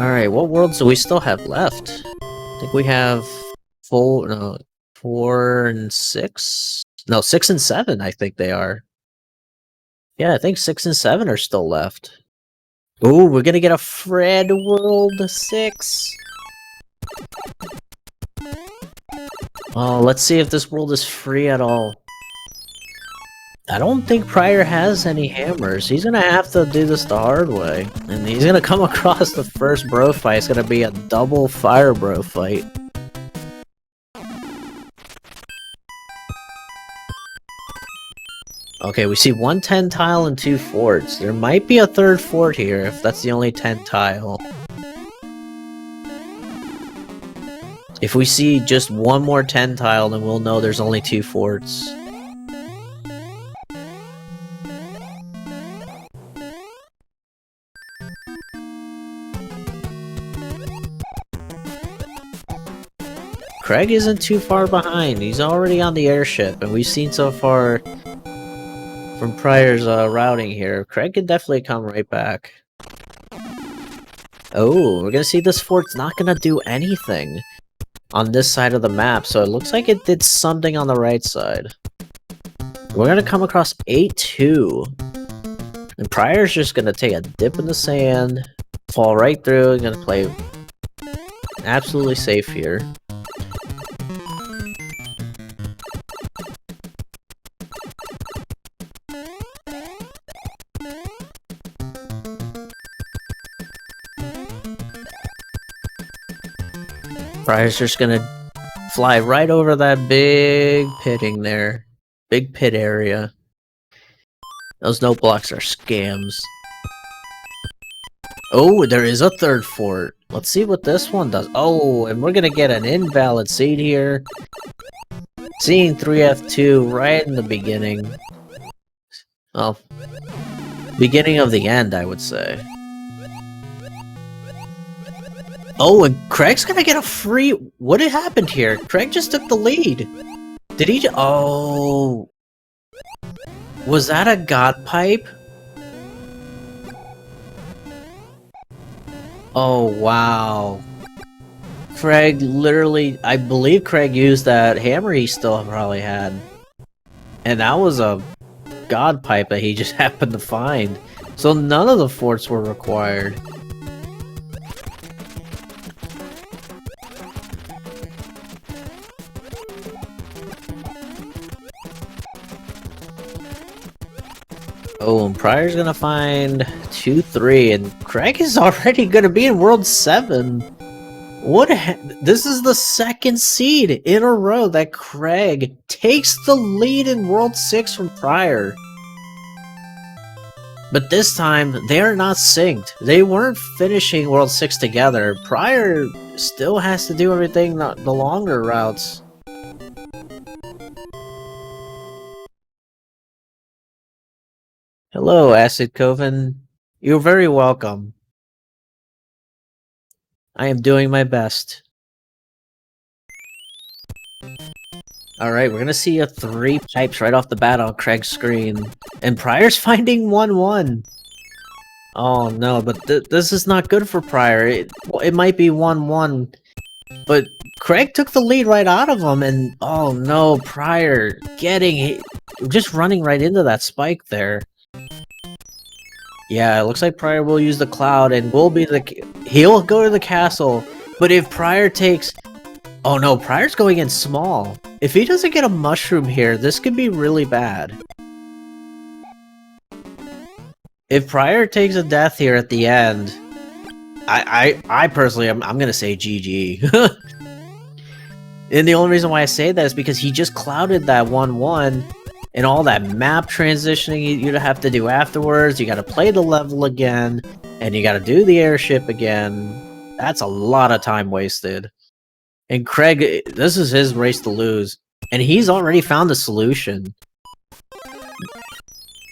Alright, what worlds do we still have left? I think we have 4 and 6? No, 6 and 7 I think they are. Yeah, I think 6 and 7 are still left. Ooh, we're gonna get a Fred World 6. Oh, let's see if this world is free at all. I don't think prieR has any hammers. He's gonna have to do this the hard way. And he's gonna come across the first bro fight. It's gonna be a double fire bro fight. Okay, we see 1 10 tile and 2 forts. There might be a 3rd fort here if that's the only 10 tile. If we see just 1 more 10 tile, then we'll know there's only 2 forts. CrEgg isn't too far behind. He's already on the airship, and we've seen so far from prieR's routing here. CrEgg can definitely come right back. Oh, we're gonna see this fort's not gonna do anything on this side of the map, so it looks like it did something on the right side. We're gonna come across 8-2. And prieR's just gonna take a dip in the sand, fall right through, and gonna play absolutely safe here. prieR's just gonna fly right over that big pitting there. Big pit area. Those note blocks are scams. Oh, there is a third fort. Let's see what this one does. Oh, and we're gonna get an invalid seed here. Seeing 3F2 right in the beginning. Well, beginning of the end, I would say. Oh, and CrEgg's gonna get a free... What had happened here? CrEgg just took the lead. Did he just... Oh... Was that a god pipe? Oh, wow. CrEgg literally... I believe CrEgg used that hammer he still probably had. And that was a god pipe that he just happened to find. So none of the forts were required. Oh, and prieR's gonna find 2-3, and CrEgg is already gonna be in World 7. What? This is the second seed in a row that CrEgg takes the lead in World 6 from prieR. But this time, they are not synced. They weren't finishing World 6 together. prieR still has to do everything the longer routes. Hello, Acid Coven. You're very welcome. I am doing my best. Alright, we're gonna see a 3 pipes right off the bat on CrEgg's screen. And prieR's finding 1-1. Oh no, but this is not good for prieR. It might be 1-1. But CrEgg took the lead right out of him, and oh no, prieR just running right into that spike there. Yeah, it looks like prieR will use the cloud and he'll go to the castle. But if prieR takes... Oh no, prieR's going in small. If he doesn't get a mushroom here, this could be really bad. If prieR takes a death here at the end, I personally, I'm gonna say GG. And the only reason why I say that is because he just clouded that 1-1. And all that map transitioning you'd have to do afterwards, you gotta play the level again, and you gotta do the airship again. That's a lot of time wasted. And CrEgg, this is his race to lose. And he's already found a solution.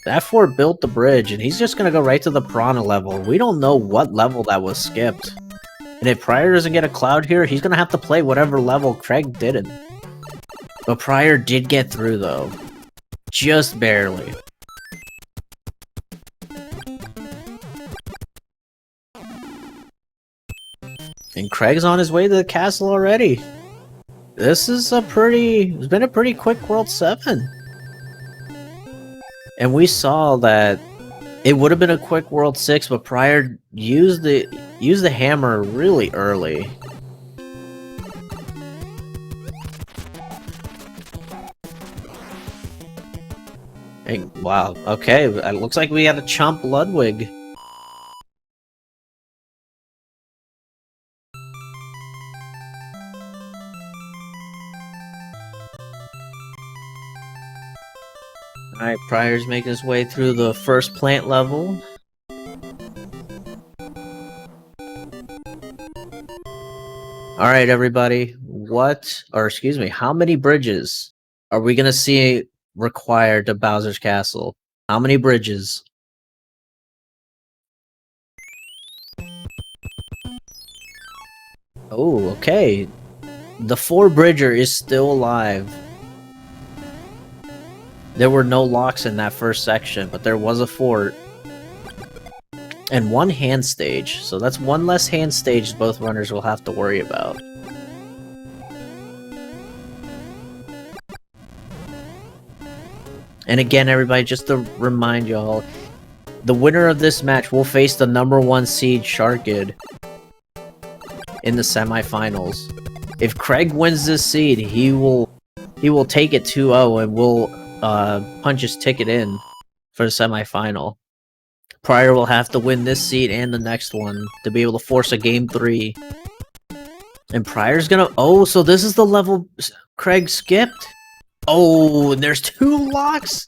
That fort built the bridge, and he's just gonna go right to the piranha level. We don't know what level that was skipped. And if prieR doesn't get a cloud here, he's gonna have to play whatever level CrEgg didn't. But prieR did get through, though. Just barely. And CrEgg's on his way to the castle already. This is it's been a pretty quick World 7. And we saw that it would have been a quick World 6, but prieR used the hammer really early. Hey, wow, okay, it looks like we had a Chump Ludwig. Alright, prieR's making his way through the first plant level. Alright, everybody, how many bridges are we gonna see required to Bowser's Castle? How many bridges? Oh, okay. The 4-bridger is still alive. There were no locks in that first section, but there was a fort. And 1 hand stage, so that's 1 less hand stage both runners will have to worry about. And again, everybody, just to remind y'all, the winner of this match will face the #1 seed Sharkid in the semifinals. If CrEgg wins this seed, he will take it 2-0 and will punch his ticket in for the semifinal. prieR will have to win this seed and the next one to be able to force a game 3. And prieR's gonna... Oh, so this is the level CrEgg skipped? Oh, and there's 2 locks?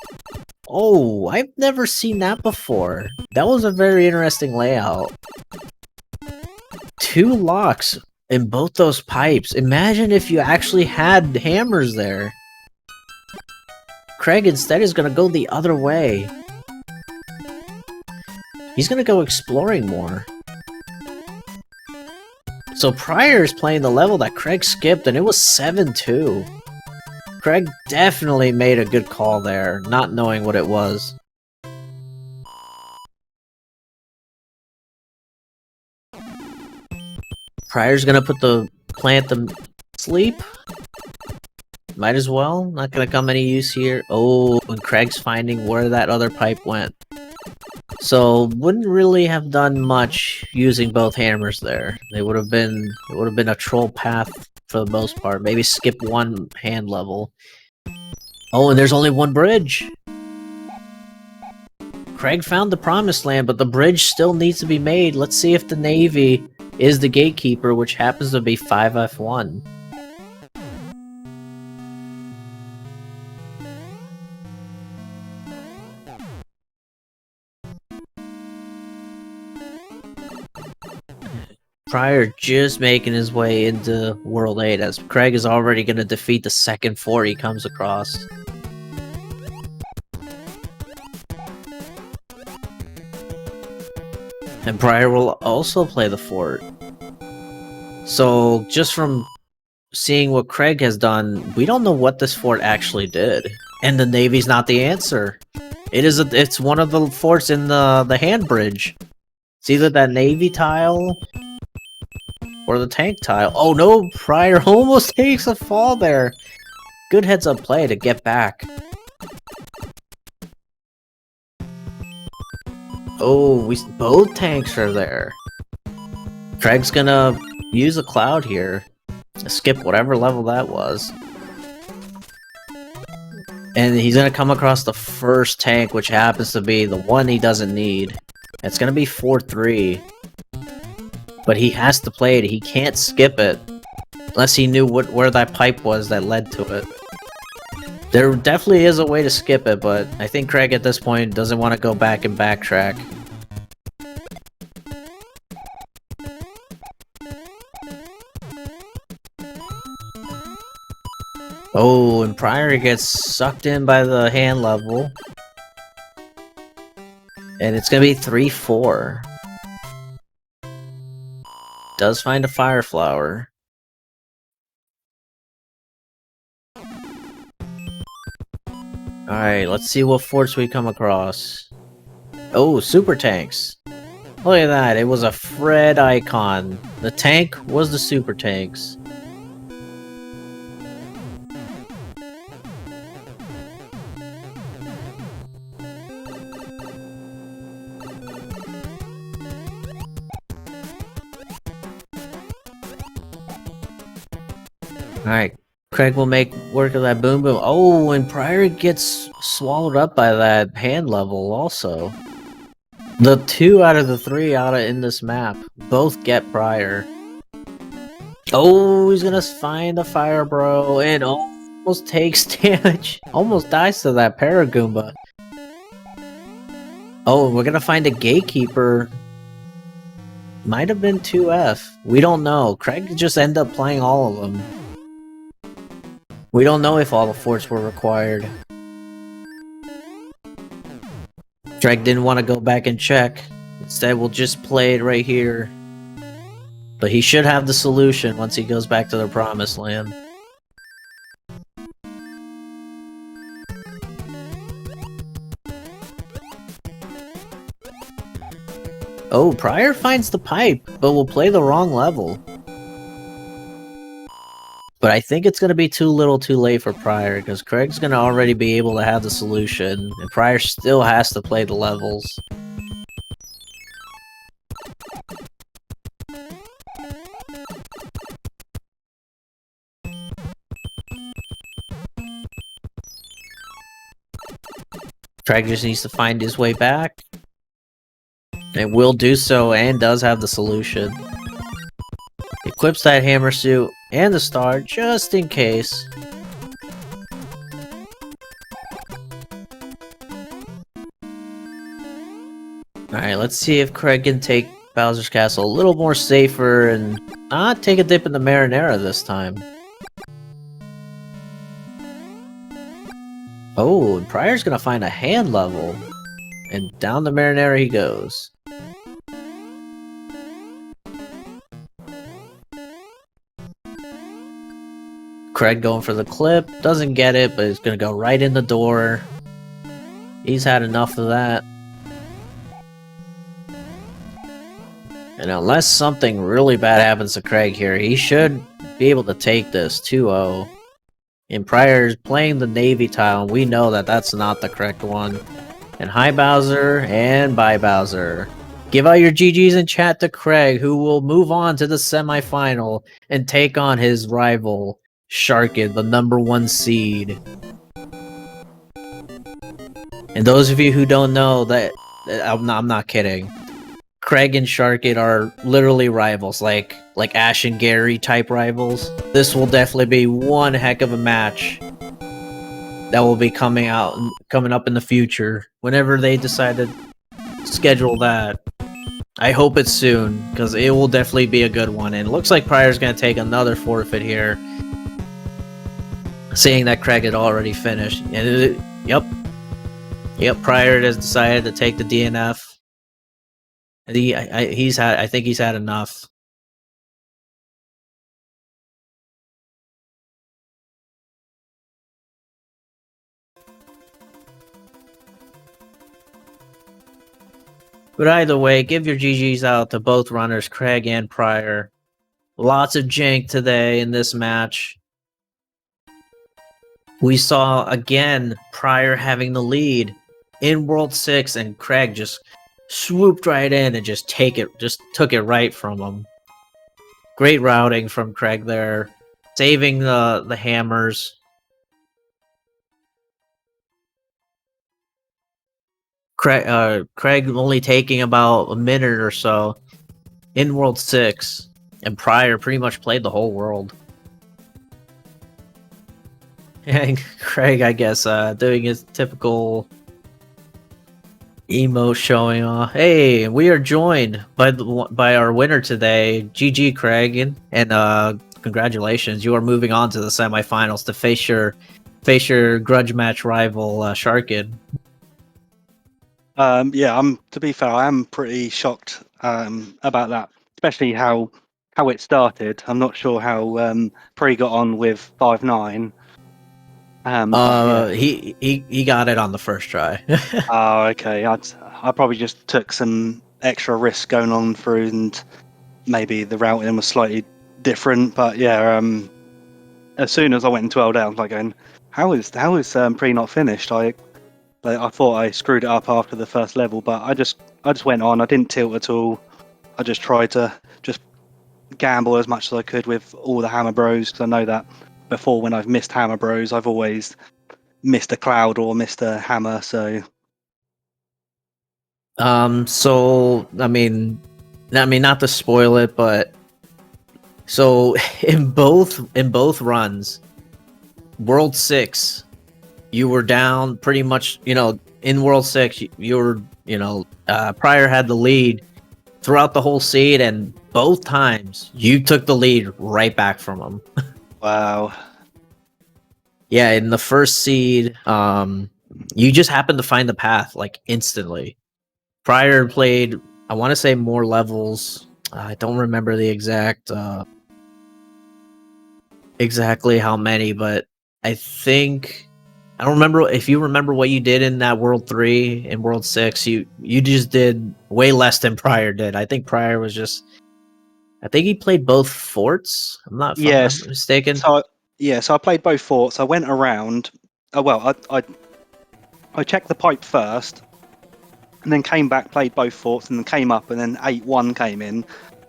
Oh, I've never seen that before. That was a very interesting layout. 2 locks in both those pipes. Imagine if you actually had hammers there. CrEgg instead is gonna go the other way. He's gonna go exploring more. So prieR is playing the level that CrEgg skipped, and it was 7-2. CrEgg definitely made a good call there, not knowing what it was. prieR's gonna put the plant to sleep. Might as well. Not gonna come any use here. Oh, and CrEgg's finding where that other pipe went. So wouldn't really have done much using both hammers there. It would have been a troll path for the most part. Maybe skip 1 hand level. Oh, and there's only 1 bridge. CrEgg found the promised land, but the bridge still needs to be made. Let's see if the Navy is the gatekeeper, which happens to be 5F1. prieR just making his way into World 8, as CrEgg is already going to defeat the second fort he comes across. And prieR will also play the fort. So, just from seeing what CrEgg has done, we don't know what this fort actually did. And the Navy's not the answer. It's one of the forts in the hand bridge. It's either that Navy tile or the tank tile. Oh no, prieR almost takes a fall there. Good heads up play to get back. Oh, both tanks are there. CrEgg's gonna use a cloud here to skip whatever level that was. And he's gonna come across the first tank, which happens to be the one he doesn't need. It's gonna be 4-3. But he has to play it. He can't skip it. Unless he knew where that pipe was that led to it. There definitely is a way to skip it, but I think CrEgg at this point doesn't want to go back and backtrack. Oh, and prieR gets sucked in by the hand level. And it's gonna be 3-4. Does find a fire flower. Alright, let's see what forts we come across. Oh, super tanks. Look at that, it was a Fred icon. The tank was the super tanks. Alright, CrEgg will make work of that boom boom. Oh, and prieR gets swallowed up by that hand level also. The 2 out of the 3 in this map both get prieR. Oh, he's gonna find the fire bro and almost takes damage. Almost dies to that Paragoomba. Oh, we're gonna find a gatekeeper. Might have been 2F. We don't know. CrEgg just ended up playing all of them. We don't know if all the forts were required. CrEgg didn't want to go back and check. Instead, we'll just play it right here. But he should have the solution once he goes back to the promised land. Oh, prieR finds the pipe, but will play the wrong level. But I think it's going to be too little too late for prieR, because CrEgg's going to already be able to have the solution, and prieR still has to play the levels. CrEgg just needs to find his way back. It will do so, and does have the solution. Equips that hammer suit and the star, just in case. Alright, let's see if CrEgg can take Bowser's Castle a little more safer and not take a dip in the marinara this time. Oh, and prieR's gonna find a hand level. And down the marinara he goes. CrEgg going for the clip, doesn't get it, but he's gonna go right in the door. He's had enough of that. And unless something really bad happens to CrEgg here, he should be able to take this 2-0. And prieR's playing the Navy tile, and we know that that's not the correct one. And hi Bowser, and bye Bowser. Give out your GGs in chat to CrEgg, who will move on to the semifinal and take on his rival, Sharkid, the #1 seed. And those of you who don't know, that I'm not kidding. CrEgg and Sharkid are literally rivals, like Ash and Gary type rivals. This will definitely be one heck of a match that will be coming up in the future, whenever they decide to schedule that. I hope it's soon, because it will definitely be a good one. And it looks like prieR's going to take another forfeit here, seeing that CrEgg had already finished. And yep, prieR has decided to take the DNF. And I think he's had enough. But either way, give your GGs out to both runners, CrEgg and prieR. Lots of jank today in this match. We saw, again, prieR having the lead in World 6, and CrEgg just swooped right in and just took it right from him. Great routing from CrEgg there, saving the hammers. CrEgg only taking about a minute or so in World 6, and prieR pretty much played the whole world. And CrEgg, I guess, doing his typical emo showing off. Hey, we are joined by our winner today, GG CrEgg, and congratulations, you are moving on to the semifinals to face your grudge match rival Sharkid. Yeah, to be fair, I am pretty shocked about that, especially how it started. I'm not sure how prieR got on with 5-9. Yeah. He got it on the first try. Oh, okay. I probably just took some extra risk going on through, and maybe the routing was slightly different. But yeah, as soon as I went into LD, I was like going, how is prieR not finished? I thought I screwed it up after the first level, but I just went on. I didn't tilt at all. I just tried to just gamble as much as I could with all the hammer bros, because I know that before, when I've missed hammer bros, I've always missed a cloud or missed a hammer. So I mean, not to spoil it, but so in both runs, World 6, you were down pretty much, in World 6, you were, prieR had the lead throughout the whole seed, and both times you took the lead right back from him. wow. Yeah, in the first seed, you just happened to find the path like instantly. prieR played, I want to say, more levels. I don't remember the exactly how many, but I think I don't remember if you remember what you did in that World 3 and World 6. You just did way less than prieR did. I think prieR was just I think he played both forts. If I'm not Yes. mistaken. So I played both forts. I went around. Oh well, I checked the pipe first, and then came back, played both forts, and then came up, and then 8-1 came in.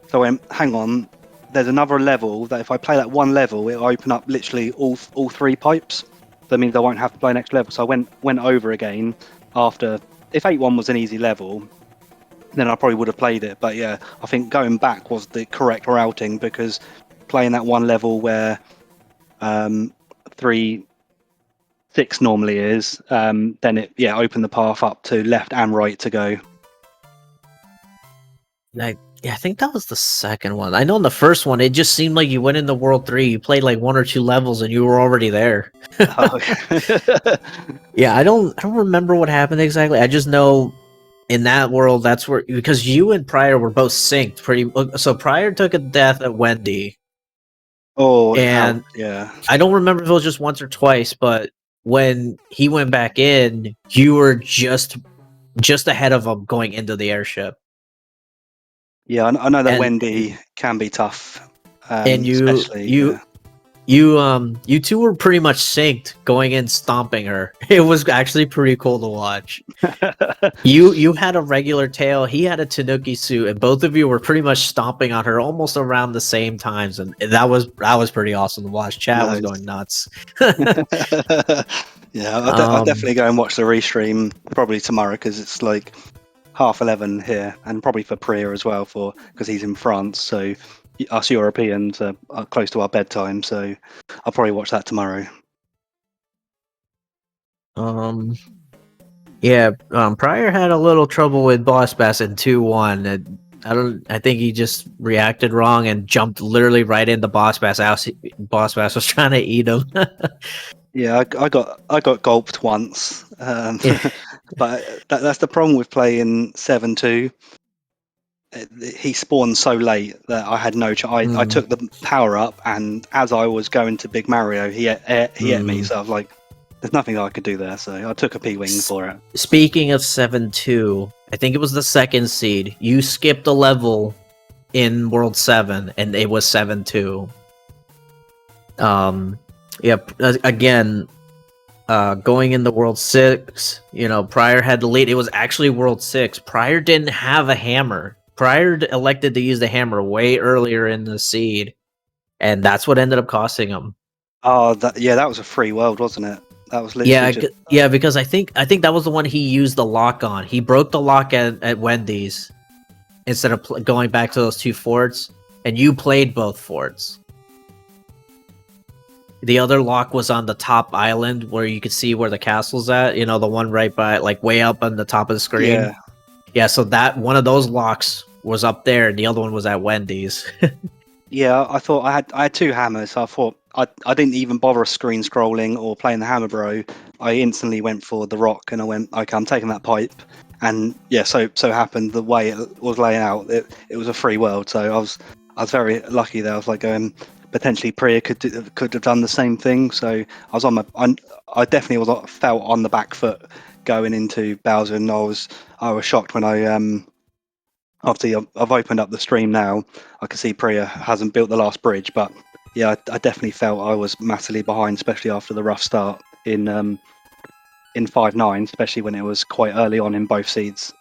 So I went, hang on, there's another level that if I play that one level, it'll open up literally all three pipes. That means I won't have to play next level. So I went over again after. If 8-1 was an easy level, then I probably would have played it. But yeah, I think going back was the correct routing because playing that one level where 3-6 normally is, then it opened the path up to left and right to go. I think that was the second one. I know in the first one, it just seemed like you went in the World 3, you played like 1 or 2 levels, and you were already there. Oh, Yeah, I don't remember what happened exactly. I just know in that world, that's where because you and prieR were both synced pretty. So prieR took a death at Wendy, oh, and yeah. I don't remember if it was just once or twice, but when he went back in, you were just ahead of him going into the airship. Yeah, I know that And Wendy can be tough, and especially. you two were pretty much synced going in stomping her. It was actually pretty cool to watch. You had a regular tail, he had a Tanuki suit, and both of you were pretty much stomping on her almost around the same times, and that was pretty awesome to watch. Chat was going nuts. Yeah, I'll definitely go and watch the restream probably tomorrow because it's like 11:30 here, and probably for prieR as well because he's in France. So us Europeans are close to our bedtime, so I'll probably watch that tomorrow. Yeah, prieR had a little trouble with Boss Bass in 2-1. I think he just reacted wrong and jumped literally right into Boss Bass. Boss Bass was trying to eat him. Yeah, I got gulped once, Yeah. but that's the problem with playing 7-2. He spawned so late that I had no chance. I took the power up, and as I was going to Big Mario, he ate me. So I was like, "There's nothing I could do there." So I took a P-wing for it. Speaking of 7-2, I think it was the second seed. You skipped a level in World 7, and it was 7-2. Yeah. Again, going into World 6, prieR had the lead. It was actually World 6. prieR didn't have a hammer. prieR elected to use the hammer way earlier in the seed, and that's what ended up costing him. Oh, that was a free world, wasn't it? That was literally because I think that was the one he used the lock on. He broke the lock at Wendy's instead of going back to those 2 forts, and you played both forts. The other lock was on the top island where you could see where the castle's at. The one right by, like, way up on the top of the screen. Yeah. So that one of those locks was up there, and the other one was at Wendy's. Yeah, I thought I had 2 hammers. So I thought I didn't even bother screen scrolling or playing the hammer bro. I instantly went for the rock, and I went, okay, I'm taking that pipe. And yeah, so happened the way it was laying out, it was a free world. So I was very lucky there. I was like going, potentially prieR could have done the same thing. So I was I definitely felt on the back foot going into Bowser, and I was shocked when I obviously I've opened up the stream now. I can see prieR hasn't built the last bridge, but yeah, I definitely felt I was massively behind, especially after the rough start in 5-9, especially when it was quite early on in both seeds.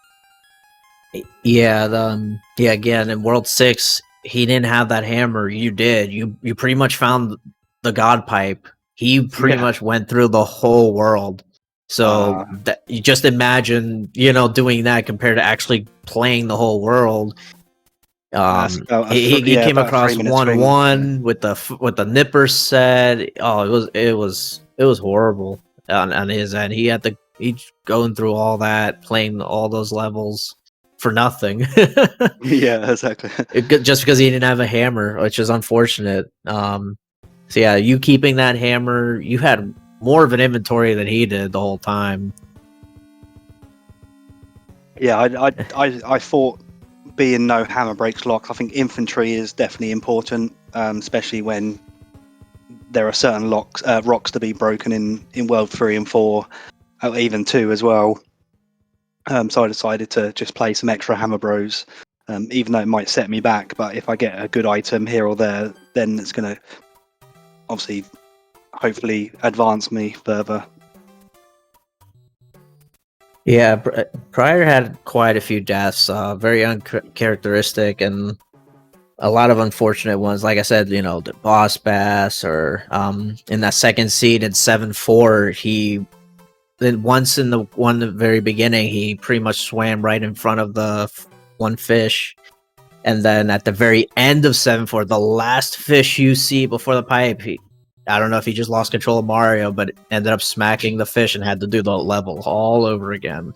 Yeah, again in World 6, he didn't have that hammer. You did. You pretty much found the God Pipe. He pretty much went through the whole world. So you just imagine, doing that compared to actually playing the whole world. He came across 1-1 with the nipper set. Oh, it was horrible on his end. He's going through all that, playing all those levels for nothing. Yeah, exactly. Just because he didn't have a hammer, which is unfortunate. So yeah, you keeping that hammer, you had more of an inventory than he did the whole time. Yeah, I thought being no hammer breaks locked. I think infantry is definitely important, especially when there are certain rocks to be broken in World 3 and 4, or even 2 as well. So I decided to just play some extra hammer bros, even though it might set me back. But if I get a good item here or there, then it's going to obviously, hopefully, advance me further. Yeah, prieR had quite a few deaths, very uncharacteristic, and a lot of unfortunate ones. Like I said, you know, the boss bass, or in that second seed at 7-4, he then once in the very beginning, he pretty much swam right in front of the one fish, and then at the very end of 7-4, the last fish you see before the pipe, I don't know if he just lost control of Mario, but ended up smacking the fish and had to do the level all over again.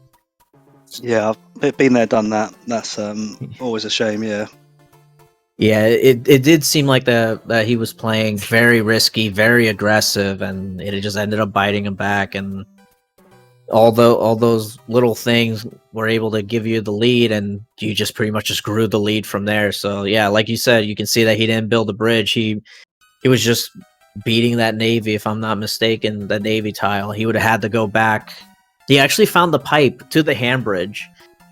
Yeah, I've been there, done that. That's always a shame. Yeah. Yeah, it did seem like that he was playing very risky, very aggressive, and it just ended up biting him back. And although all those little things were able to give you the lead, and you just pretty much just grew the lead from there. So yeah, like you said, you can see that he didn't build a bridge. He was just beating that Navy, if I'm not mistaken, the Navy tile. He would have had to go back. He actually found the pipe to the hand bridge,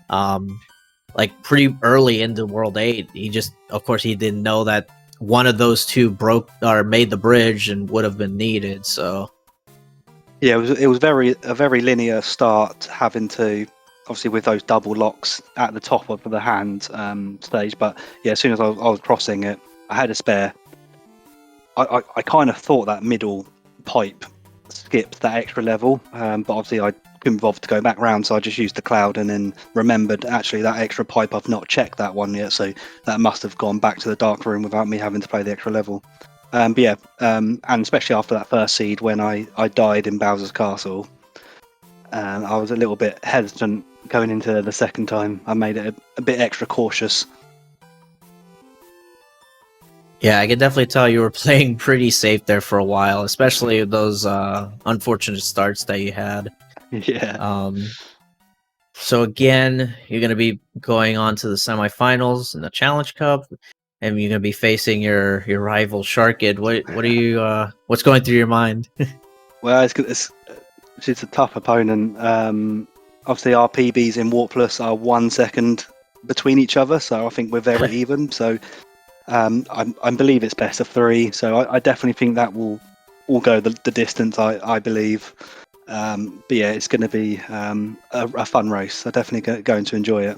like pretty early into World 8. He just, of course, he didn't know that one of those two broke or made the bridge and would have been needed. So yeah, it was a very linear start, having to, obviously, with those double locks at the top of the hand stage. But yeah, as soon as I was crossing it, I had a spare. I kind of thought that middle pipe skipped that extra level, but obviously I couldn't bother to go back round, so I just used the cloud and then remembered, actually, that extra pipe, I've not checked that one yet, so that must have gone back to the dark room without me having to play the extra level. But yeah, and especially after that first seed, when I died in Bowser's Castle, I was a little bit hesitant going into the second time. I made it a bit extra cautious. yeah, I can definitely tell you were playing pretty safe there for a while, especially those unfortunate starts that you had. Yeah. So again, you're going to be going on to the semifinals in the Challenge Cup, and you're going to be facing your rival Sharkid. What are you what's going through your mind? Well, it's a tough opponent. Obviously, our PBs in Warp Plus are 1 second between each other, so I think we're very even. So I believe it's best of 3. So I definitely think that will go the distance. I believe. But yeah, it's going to be a fun race. I'm definitely going to enjoy it.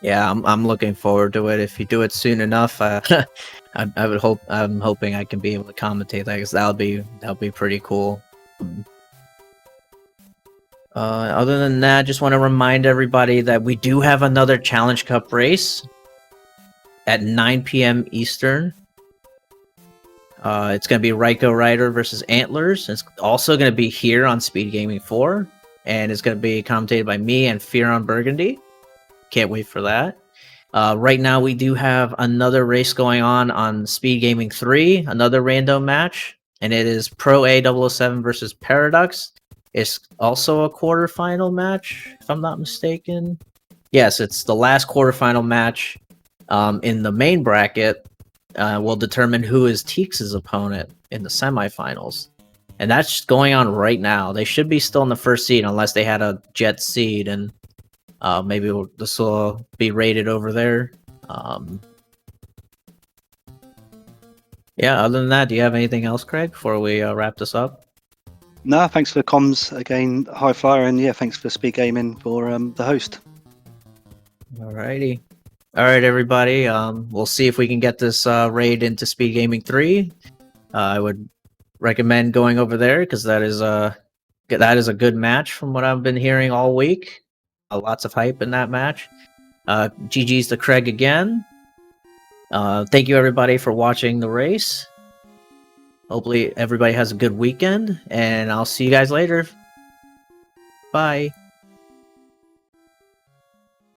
Yeah, I'm looking forward to it. If you do it soon enough, I would hope. I'm hoping I can be able to commentate that, because that'll be pretty cool. Other than that, just want to remind everybody that we do have another Challenge Cup race at 9 p.m. Eastern. It's going to be Ryko Rider versus Antlers. It's also going to be here on SpeedGaming 4, and it's going to be commentated by me and Fear on Burgundy. Can't wait for that. Right now, we do have another race going on SpeedGaming 3, another random match, and it is prieR57 versus Paradox. It's also a quarterfinal match, if I'm not mistaken. Yes, it's the last quarterfinal match in the main bracket. Will determine who is Teaks' opponent in the semifinals. And that's going on right now. They should be still in the first seed unless they had a jet seed, and maybe this will be rated over there. Yeah, other than that, do you have anything else, CrEgg, before we wrap this up? No, thanks for the comms again, High Flyer, and yeah, thanks for SpeedGaming for the host. Alrighty. Alright, everybody. We'll see if we can get this raid into SpeedGaming 3. I would recommend going over there, because that is a good match from what I've been hearing all week. Lots of hype in that match. GG's to CrEgg again. Thank you, everybody, for watching the race. Hopefully everybody has a good weekend, and I'll see you guys later. Bye.